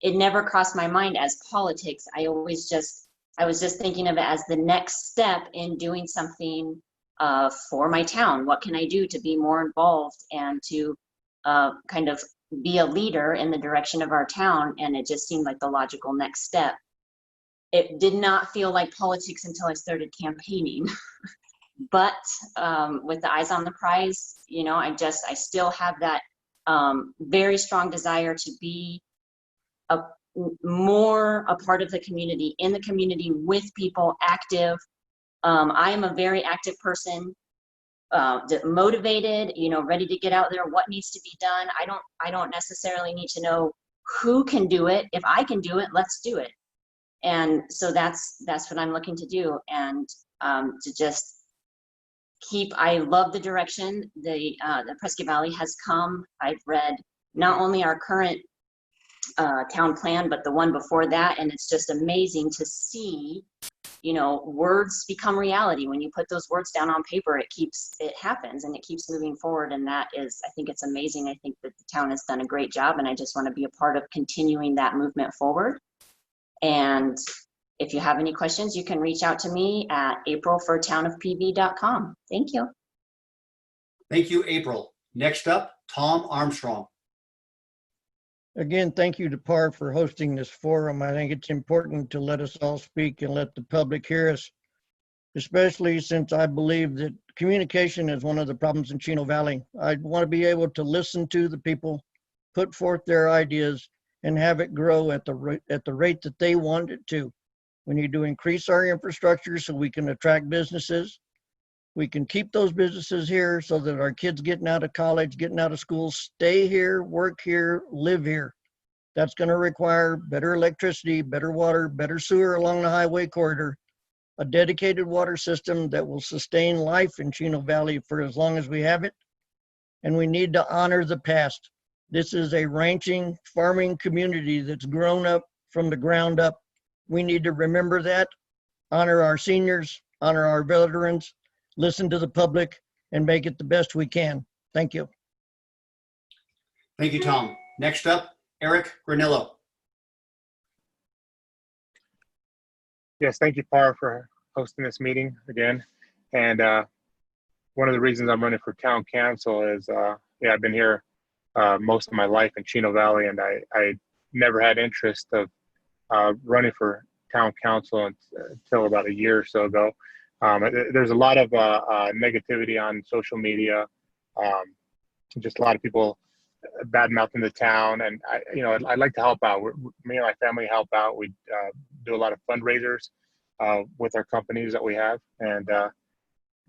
it never crossed my mind as politics. I was just thinking of it as the next step in doing something for my town. What can I do to be more involved and to kind of be a leader in the direction of our town? And it just seemed like the logical next step. It did not feel like politics until I started campaigning. But with the eyes on the prize, you know, I still have that very strong desire to be more a part of the community, in the community with people, active. I am a very active person. motivated, ready to get out there, what needs to be done. I don't necessarily need to know who can do it. If I can do it, let's do it. And so that's what I'm looking to do. And to just I love the direction the Prescott Valley has come. I've read not only our current town plan, but the one before that. And it's just amazing to see, words become reality. When you put those words down on paper, it happens and it keeps moving forward. And I think it's amazing. I think that the town has done a great job, and I just want to be a part of continuing that movement forward. And if you have any questions, you can reach out to me at april@townofpv.com. Thank you. Thank you, April. Next up, Tom Armstrong. Again, thank you to PAAR for hosting this forum. I think it's important to let us all speak and let the public hear us, especially since I believe that communication is one of the problems in Chino Valley. I want to be able to listen to the people, put forth their ideas, and have it grow at the rate that they want it to. We need to increase our infrastructure so we can attract businesses. We can keep those businesses here so that our kids getting out of college, getting out of school, stay here, work here, live here. That's going to require better electricity, better water, better sewer along the highway corridor, a dedicated water system that will sustain life in Chino Valley for as long as we have it. And we need to honor the past. This is a ranching, farming community that's grown up from the ground up. We need to remember that, honor our seniors, honor our veterans, listen to the public, and make it the best we can. Thank you. Thank you, Tom. Next up, Eric Garniello. Yes, thank you, PAAR, for hosting this meeting again. And one of the reasons I'm running for town council is, I've been here most of my life in Chino Valley, and I never had interest of running for town council until about a year or so ago. There's a lot of negativity on social media, just a lot of people bad mouthing the town, and I'd like to help out. Me and my family help out. We do a lot of fundraisers with our companies that we have, and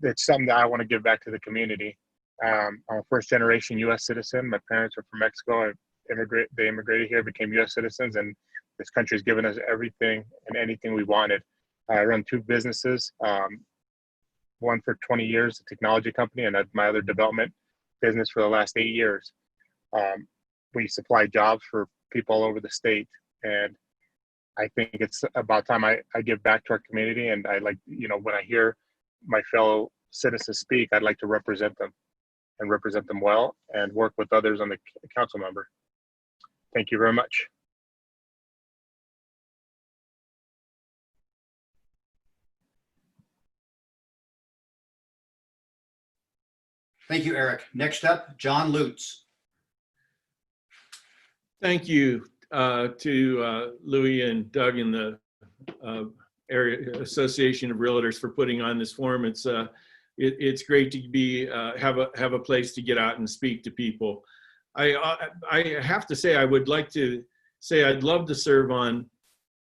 it's something that I want to give back to the community. I'm a first-generation U.S. citizen. My parents are from Mexico. They immigrated here, became U.S. citizens, and this country has given us everything and anything we wanted. I run two businesses, one for 20 years, a technology company, and my other development business for the last 8 years. We supply jobs for people all over the state, and I think it's about time I give back to our community. And I like, when I hear my fellow citizens speak, I'd like to represent them and represent them well and work with others on the council member. Thank you very much. Thank you, Eric. Next up, John Lutz. Thank you to Louis and Doug and the Area Association of Realtors for putting on this forum. It's great to be have a place to get out and speak to people. I have to say, I would like to say I'd love to serve on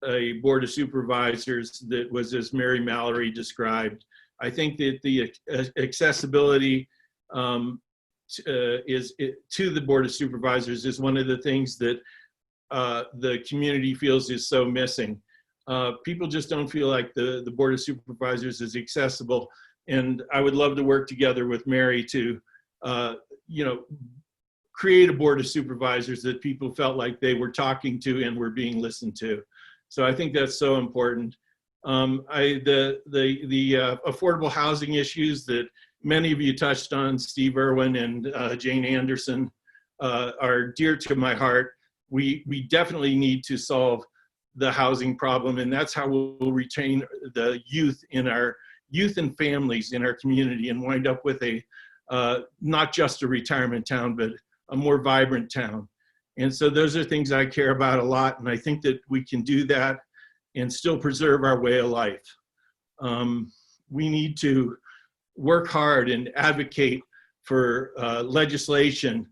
a board of supervisors that was as Mary Mallory described. I think that the accessibility to the board of supervisors is one of the things that the community feels is so missing. People just don't feel like the board of supervisors is accessible, and I would love to work together with Mary to create a board of supervisors that people felt like they were talking to and were being listened to. So I think that's so important. The affordable housing issues that many of you touched on, Steve Irwin and Jane Anderson, are dear to my heart. We definitely need to solve the housing problem, and that's how we'll retain the youth and families in our community and wind up with a not just a retirement town, but a more vibrant town. And so those are things I care about a lot, and I think that we can do that and still preserve our way of life. We need to work hard and advocate for legislation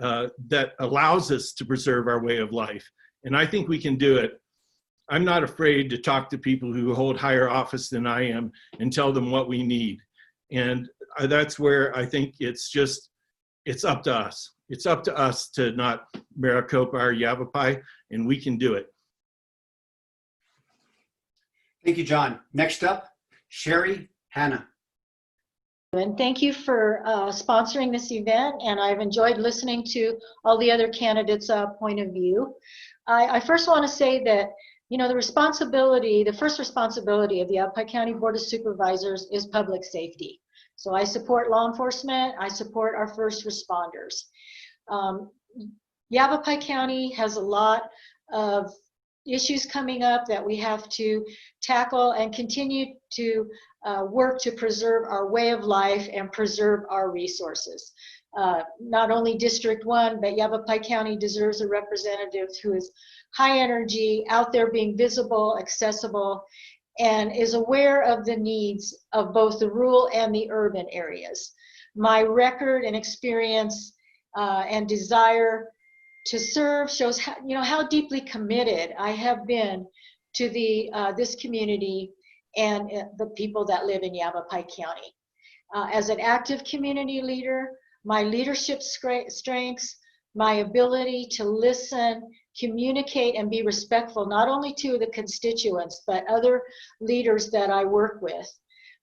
that allows us to preserve our way of life. And I think we can do it. I'm not afraid to talk to people who hold higher office than I am and tell them what we need. And that's where I think it's up to us. It's up to us to not Maricopa or Yavapai, and we can do it. Thank you, John. Next up, Sherry Hanna. And thank you for sponsoring this event, and I've enjoyed listening to all the other candidates' point of view. I first want to say that, you know, the first responsibility of the Yapai County Board of Supervisors is public safety. So I support law enforcement, I support our first responders. Yavapai County has a lot of issues coming up that we have to tackle and continue to work to preserve our way of life and preserve our resources. Not only District 1, but Yavapai County deserves a representative who is high energy, out there being visible, accessible, and is aware of the needs of both the rural and the urban areas. My record and experience and desire to serve shows how, you know, how deeply committed I have been to this community and the people that live in Yavapai County. As an active community leader, my leadership strengths, my ability to listen, communicate, and be respectful, not only to the constituents, but other leaders that I work with,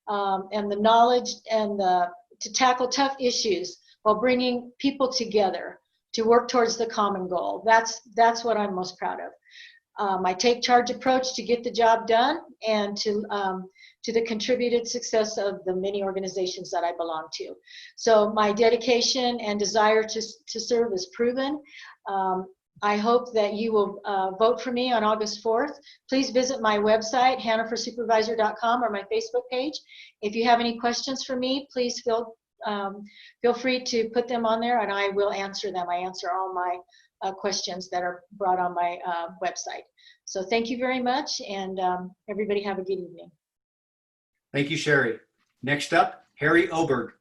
and the knowledge and to tackle tough issues while bringing people together to work towards the common goal. That's what I'm most proud of. My take charge approach to get the job done, and to the contributed success of the many organizations that I belong to. So my dedication and desire to serve is proven. I hope that you will vote for me on August 4th. Please visit my website, hannahforsupervisor.com, or my Facebook page. If you have any questions for me, please feel free to put them on there, and I will answer them. I answer all my questions that are brought on my website. So thank you very much, and everybody have a good evening. Thank you, Sherry. Next up, Harry Oberg.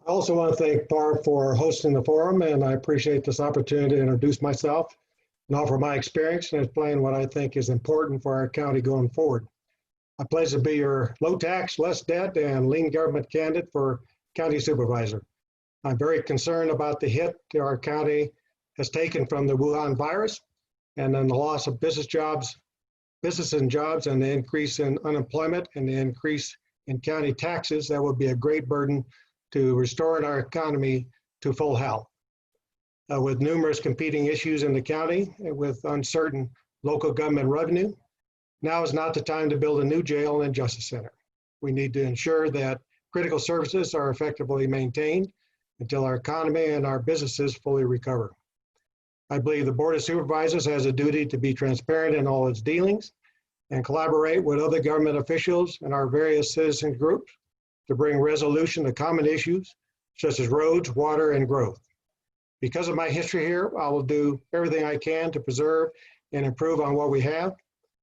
I also want to thank PAAR for hosting the forum, and I appreciate this opportunity to introduce myself and offer my experience and explain what I think is important for our county going forward. I'm pleased to be your low tax, less debt, and lean government candidate for county supervisor. I'm very concerned about the hit our county has taken from the Wuhan virus, and then the loss of businesses and jobs, and the increase in unemployment and the increase in county taxes. That would be a great burden to restore our economy to full health. With numerous competing issues in the county, and with uncertain local government revenue, now is not the time to build a new jail and justice center. We need to ensure that critical services are effectively maintained until our economy and our businesses fully recover. I believe the Board of Supervisors has a duty to be transparent in all its dealings and collaborate with other government officials and our various citizen groups to bring resolution to common issues such as roads, water, and growth. Because of my history here, I will do everything I can to preserve and improve on what we have.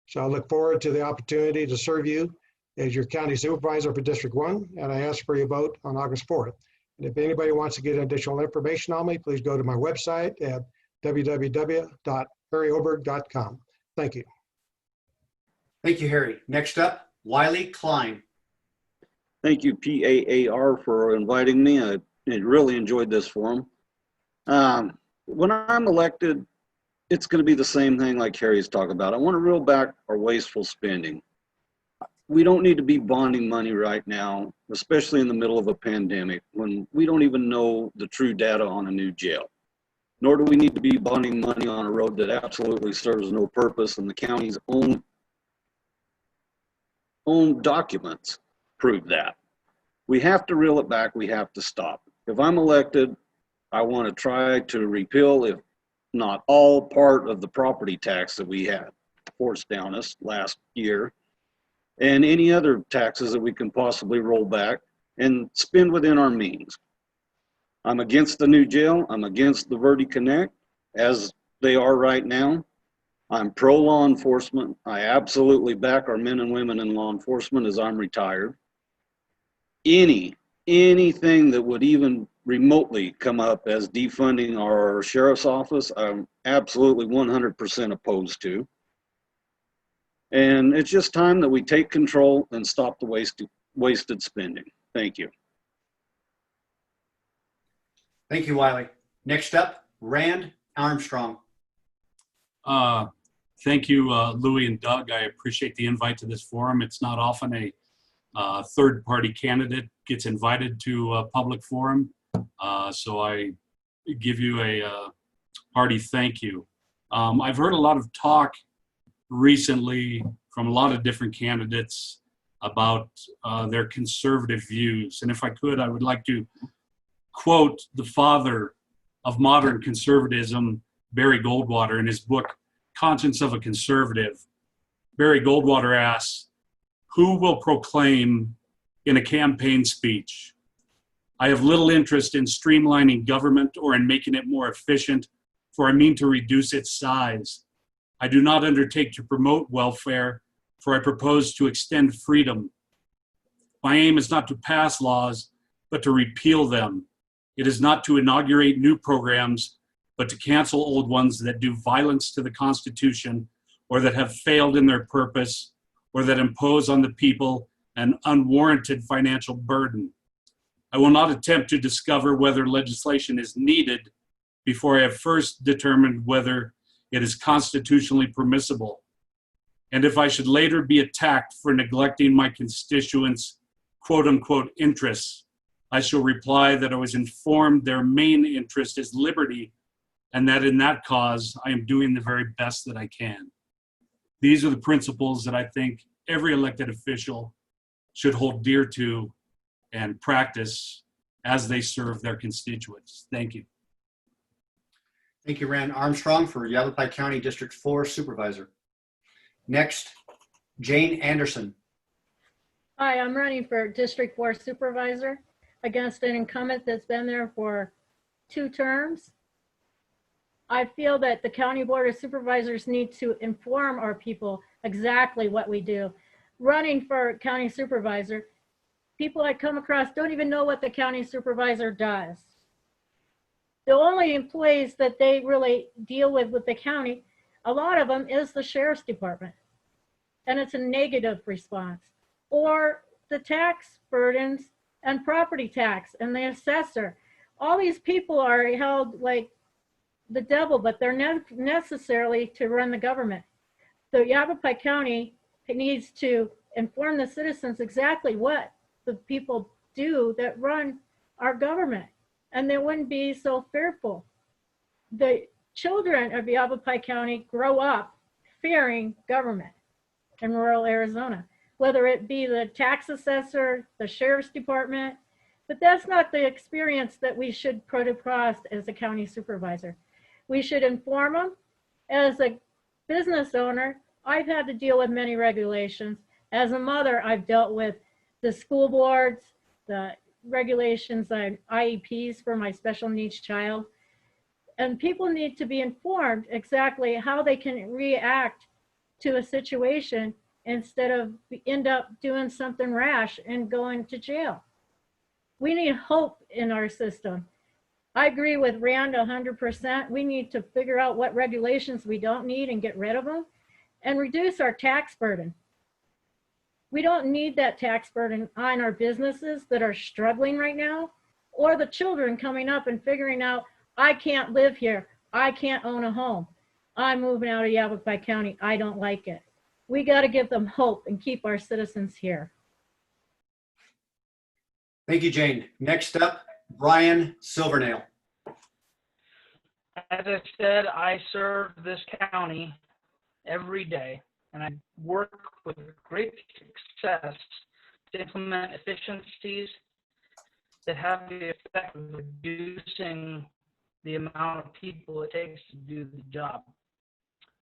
So I look forward to the opportunity to serve you as your county supervisor for District 1, and I ask for your vote on August 4th. And if anybody wants to get additional information on me, please go to my website at www.harryoberg.com. Thank you. Thank you, Harry. Next up, Wiley Kline. Thank you, PAAR, for inviting me. I really enjoyed this forum. When I'm elected, it's going to be the same thing like Harry's talking about. I want to reel back our wasteful spending. We don't need to be bonding money right now, especially in the middle of a pandemic, when we don't even know the true data on a new jail. Nor do we need to be bonding money on a road that absolutely serves no purpose, and the county's own documents prove that. We have to reel it back. We have to stop. If I'm elected, I want to try to repeal, if not all, part of the property tax that we had forced down us last year, and any other taxes that we can possibly roll back and spend within our means. I'm against the new jail. I'm against the Verde Connect as they are right now. I'm pro law enforcement. I absolutely back our men and women in law enforcement as I'm retired. Anything that would even remotely come up as defunding our sheriff's office, I'm absolutely 100% opposed to. And it's just time that we take control and stop the wasted spending. Thank you. Thank you, Wiley. Next up, Rand Armstrong. Thank you, Louis and Doug. I appreciate the invite to this forum. It's not often a third-party candidate gets invited to a public forum, so I give you a hearty thank you. I've heard a lot of talk recently from a lot of different candidates about their conservative views, and if I could, I would like to quote the father of modern conservatism, Barry Goldwater, in his book, Conscience of a Conservative. Barry Goldwater asks, who will proclaim in a campaign speech, I have little interest in streamlining government or in making it more efficient, for I mean to reduce its size. I do not undertake to promote welfare, for I propose to extend freedom. My aim is not to pass laws, but to repeal them. It is not to inaugurate new programs, but to cancel old ones that do violence to the Constitution or that have failed in their purpose or that impose on the people an unwarranted financial burden. I will not attempt to discover whether legislation is needed before I have first determined whether it is constitutionally permissible. And if I should later be attacked for neglecting my constituents' quote unquote interests, I shall reply that I was informed their main interest is liberty, and that in that cause, I am doing the very best that I can. These are the principles that I think every elected official should hold dear to and practice as they serve their constituents. Thank you. Thank you, Rand Armstrong, for Yavapai County District 4 Supervisor. Next, Jane Anderson. Hi, I'm running for District 4 Supervisor against an incumbent that's been there for 2 terms. I feel that the County Board of Supervisors need to inform our people exactly what we do. Running for County Supervisor, people I come across don't even know what the County Supervisor does. The only employees that they really deal with the county, a lot of them is the Sheriff's Department. And it's a negative response. Or the tax burdens and property tax and the assessor. All these people are held like the devil, but they're not necessarily to run the government. So Yavapai County needs to inform the citizens exactly what the people do that run our government, and they wouldn't be so fearful. The children of Yavapai County grow up fearing government in rural Arizona, whether it be the tax assessor, the Sheriff's Department, but that's not the experience that we should put across as a county supervisor. We should inform them. As a business owner, I've had to deal with many regulations. As a mother, I've dealt with the school boards, the regulations on IEPs for my special needs child. And people need to be informed exactly how they can react to a situation instead of end up doing something rash and going to jail. We need hope in our system. I agree with Rand 100%. We need to figure out what regulations we don't need and get rid of them and reduce our tax burden. We don't need that tax burden on our businesses that are struggling right now, or the children coming up and figuring out, I can't live here. I can't own a home. I'm moving out of Yavapai County. I don't like it. We got to give them hope and keep our citizens here. Thank you, Jane. Next up, Brian Silvernail. As I said, I serve this county every day, and I work with great success to implement efficiencies that have the effect of reducing the amount of people it takes to do the job.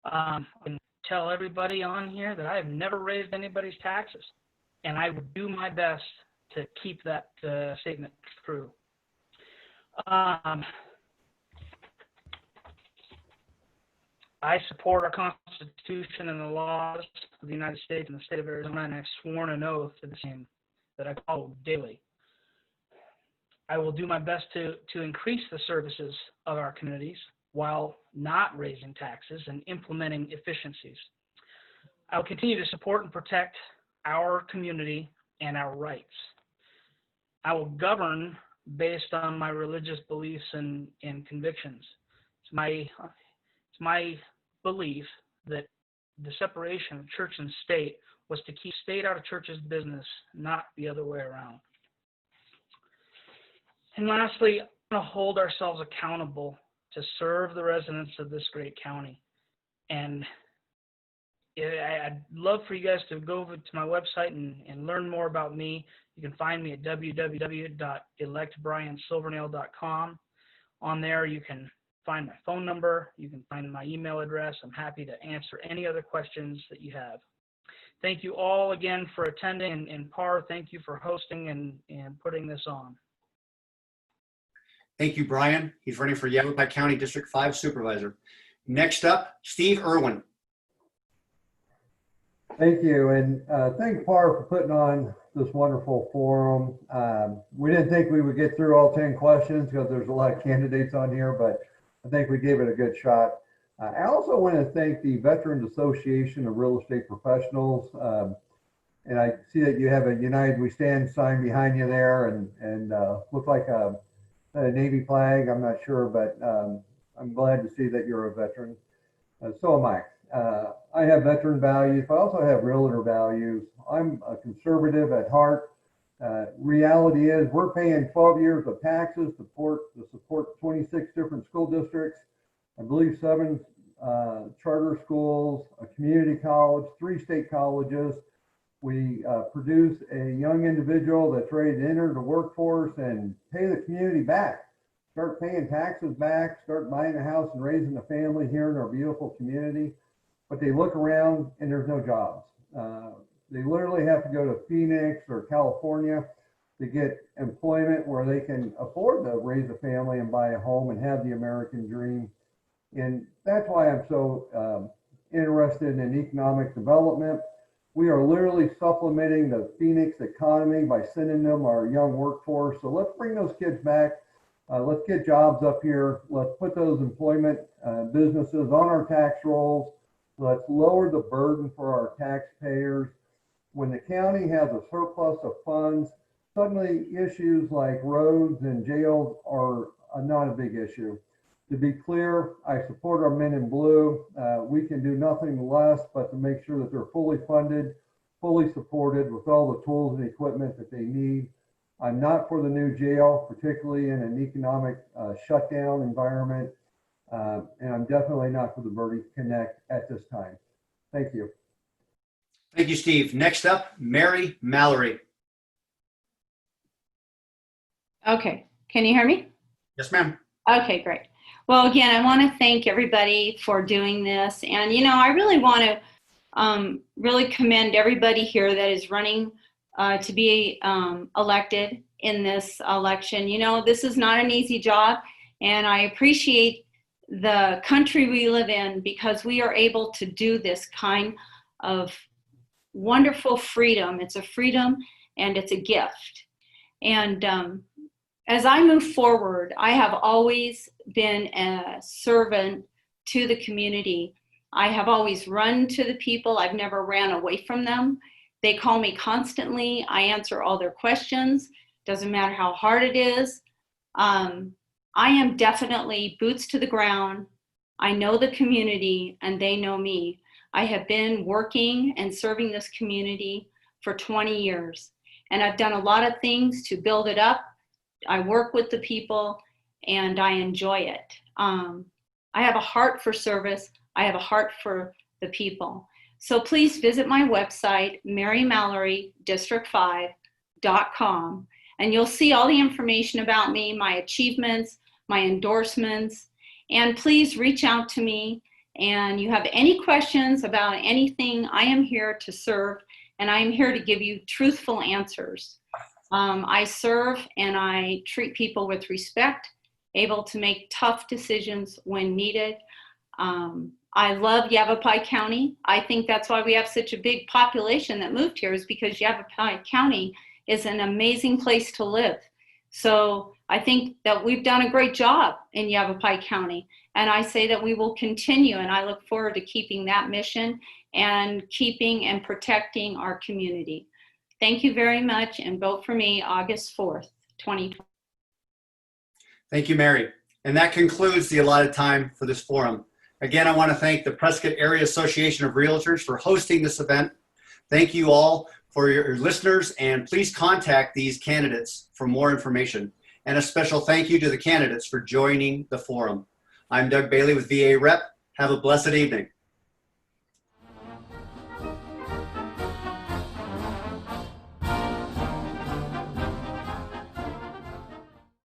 I can tell everybody on here that I have never raised anybody's taxes, and I would do my best to keep that statement true. I support our Constitution and the laws of the United States and the state of Arizona, and I've sworn an oath to the same that I follow daily. I will do my best to increase the services of our communities while not raising taxes and implementing efficiencies. I will continue to support and protect our community and our rights. I will govern based on my religious beliefs and convictions. It's my belief that the separation of church and state was to keep state out of church's business, not the other way around. And lastly, I want to hold ourselves accountable to serve the residents of this great county. And I'd love for you guys to go over to my website and learn more about me. You can find me at www.electbriansilvernail.com. On there, you can find my phone number. You can find my email address. I'm happy to answer any other questions that you have. Thank you all again for attending, and PAAR, thank you for hosting and putting this on. Thank you, Brian. He's running for Yavapai County District 5 Supervisor. Next up, Steve Irwin. Thank you, and thank PAAR for putting on this wonderful forum. We didn't think we would get through all 10 questions because there's a lot of candidates on here, but I think we gave it a good shot. I also want to thank the Veterans Association of Real Estate Professionals, and I see that you have a United We Stand sign behind you there, and looks like a Navy flag. I'm not sure, but I'm glad to see that you're a veteran. So am I. I have veteran values, but I also have realtor values. I'm a conservative at heart. Reality is we're paying 12 years of taxes to support 26 different school districts. I believe 7 charter schools, a community college, 3 state colleges. We produce a young individual that's ready to enter the workforce and pay the community back. Start paying taxes back, start buying a house and raising a family here in our beautiful community. But they look around and there's no jobs. They literally have to go to Phoenix or California to get employment where they can afford to raise a family and buy a home and have the American dream. And that's why I'm so interested in economic development. We are literally supplementing the Phoenix economy by sending them our young workforce. So let's bring those kids back. Let's get jobs up here. Let's put those employment businesses on our tax rolls. Let's lower the burden for our taxpayers. When the county has a surplus of funds, suddenly issues like roads and jails are not a big issue. To be clear, I support our men in blue. We can do nothing less but to make sure that they're fully funded, fully supported with all the tools and equipment that they need. I'm not for the new jail, particularly in an economic shutdown environment. And I'm definitely not for the Birdie Connect at this time. Thank you. Thank you, Steve. Next up, Mary Mallory. Okay, can you hear me? Yes, ma'am. Okay, great. Well, again, I want to thank everybody for doing this. And, you know, I really want to really commend everybody here that is running to be elected in this election. You know, this is not an easy job, and I appreciate the country we live in because we are able to do this kind of wonderful freedom. It's a freedom and it's a gift. And as I move forward, I have always been a servant to the community. I have always run to the people. I've never ran away from them. They call me constantly. I answer all their questions. Doesn't matter how hard it is. I am definitely boots to the ground. I know the community and they know me. I have been working and serving this community for 20 years. And I've done a lot of things to build it up. I work with the people and I enjoy it. I have a heart for service. I have a heart for the people. So please visit my website, marymallorydistrict5.com, and you'll see all the information about me, my achievements, my endorsements, and please reach out to me. And you have any questions about anything, I am here to serve, and I am here to give you truthful answers. I serve and I treat people with respect, able to make tough decisions when needed. I love Yavapai County. I think that's why we have such a big population that moved here, is because Yavapai County is an amazing place to live. So I think that we've done a great job in Yavapai County, and I say that we will continue, and I look forward to keeping that mission and keeping and protecting our community. Thank you very much, and vote for me August 4th, 2020. Thank you, Mary. And that concludes the allotted time for this forum. Again, I want to thank the Prescott Area Association of Realtors for hosting this event. Thank you all for your listeners, and please contact these candidates for more information. And a special thank you to the candidates for joining the forum. I'm Doug Bailey with VA Rep. Have a blessed evening.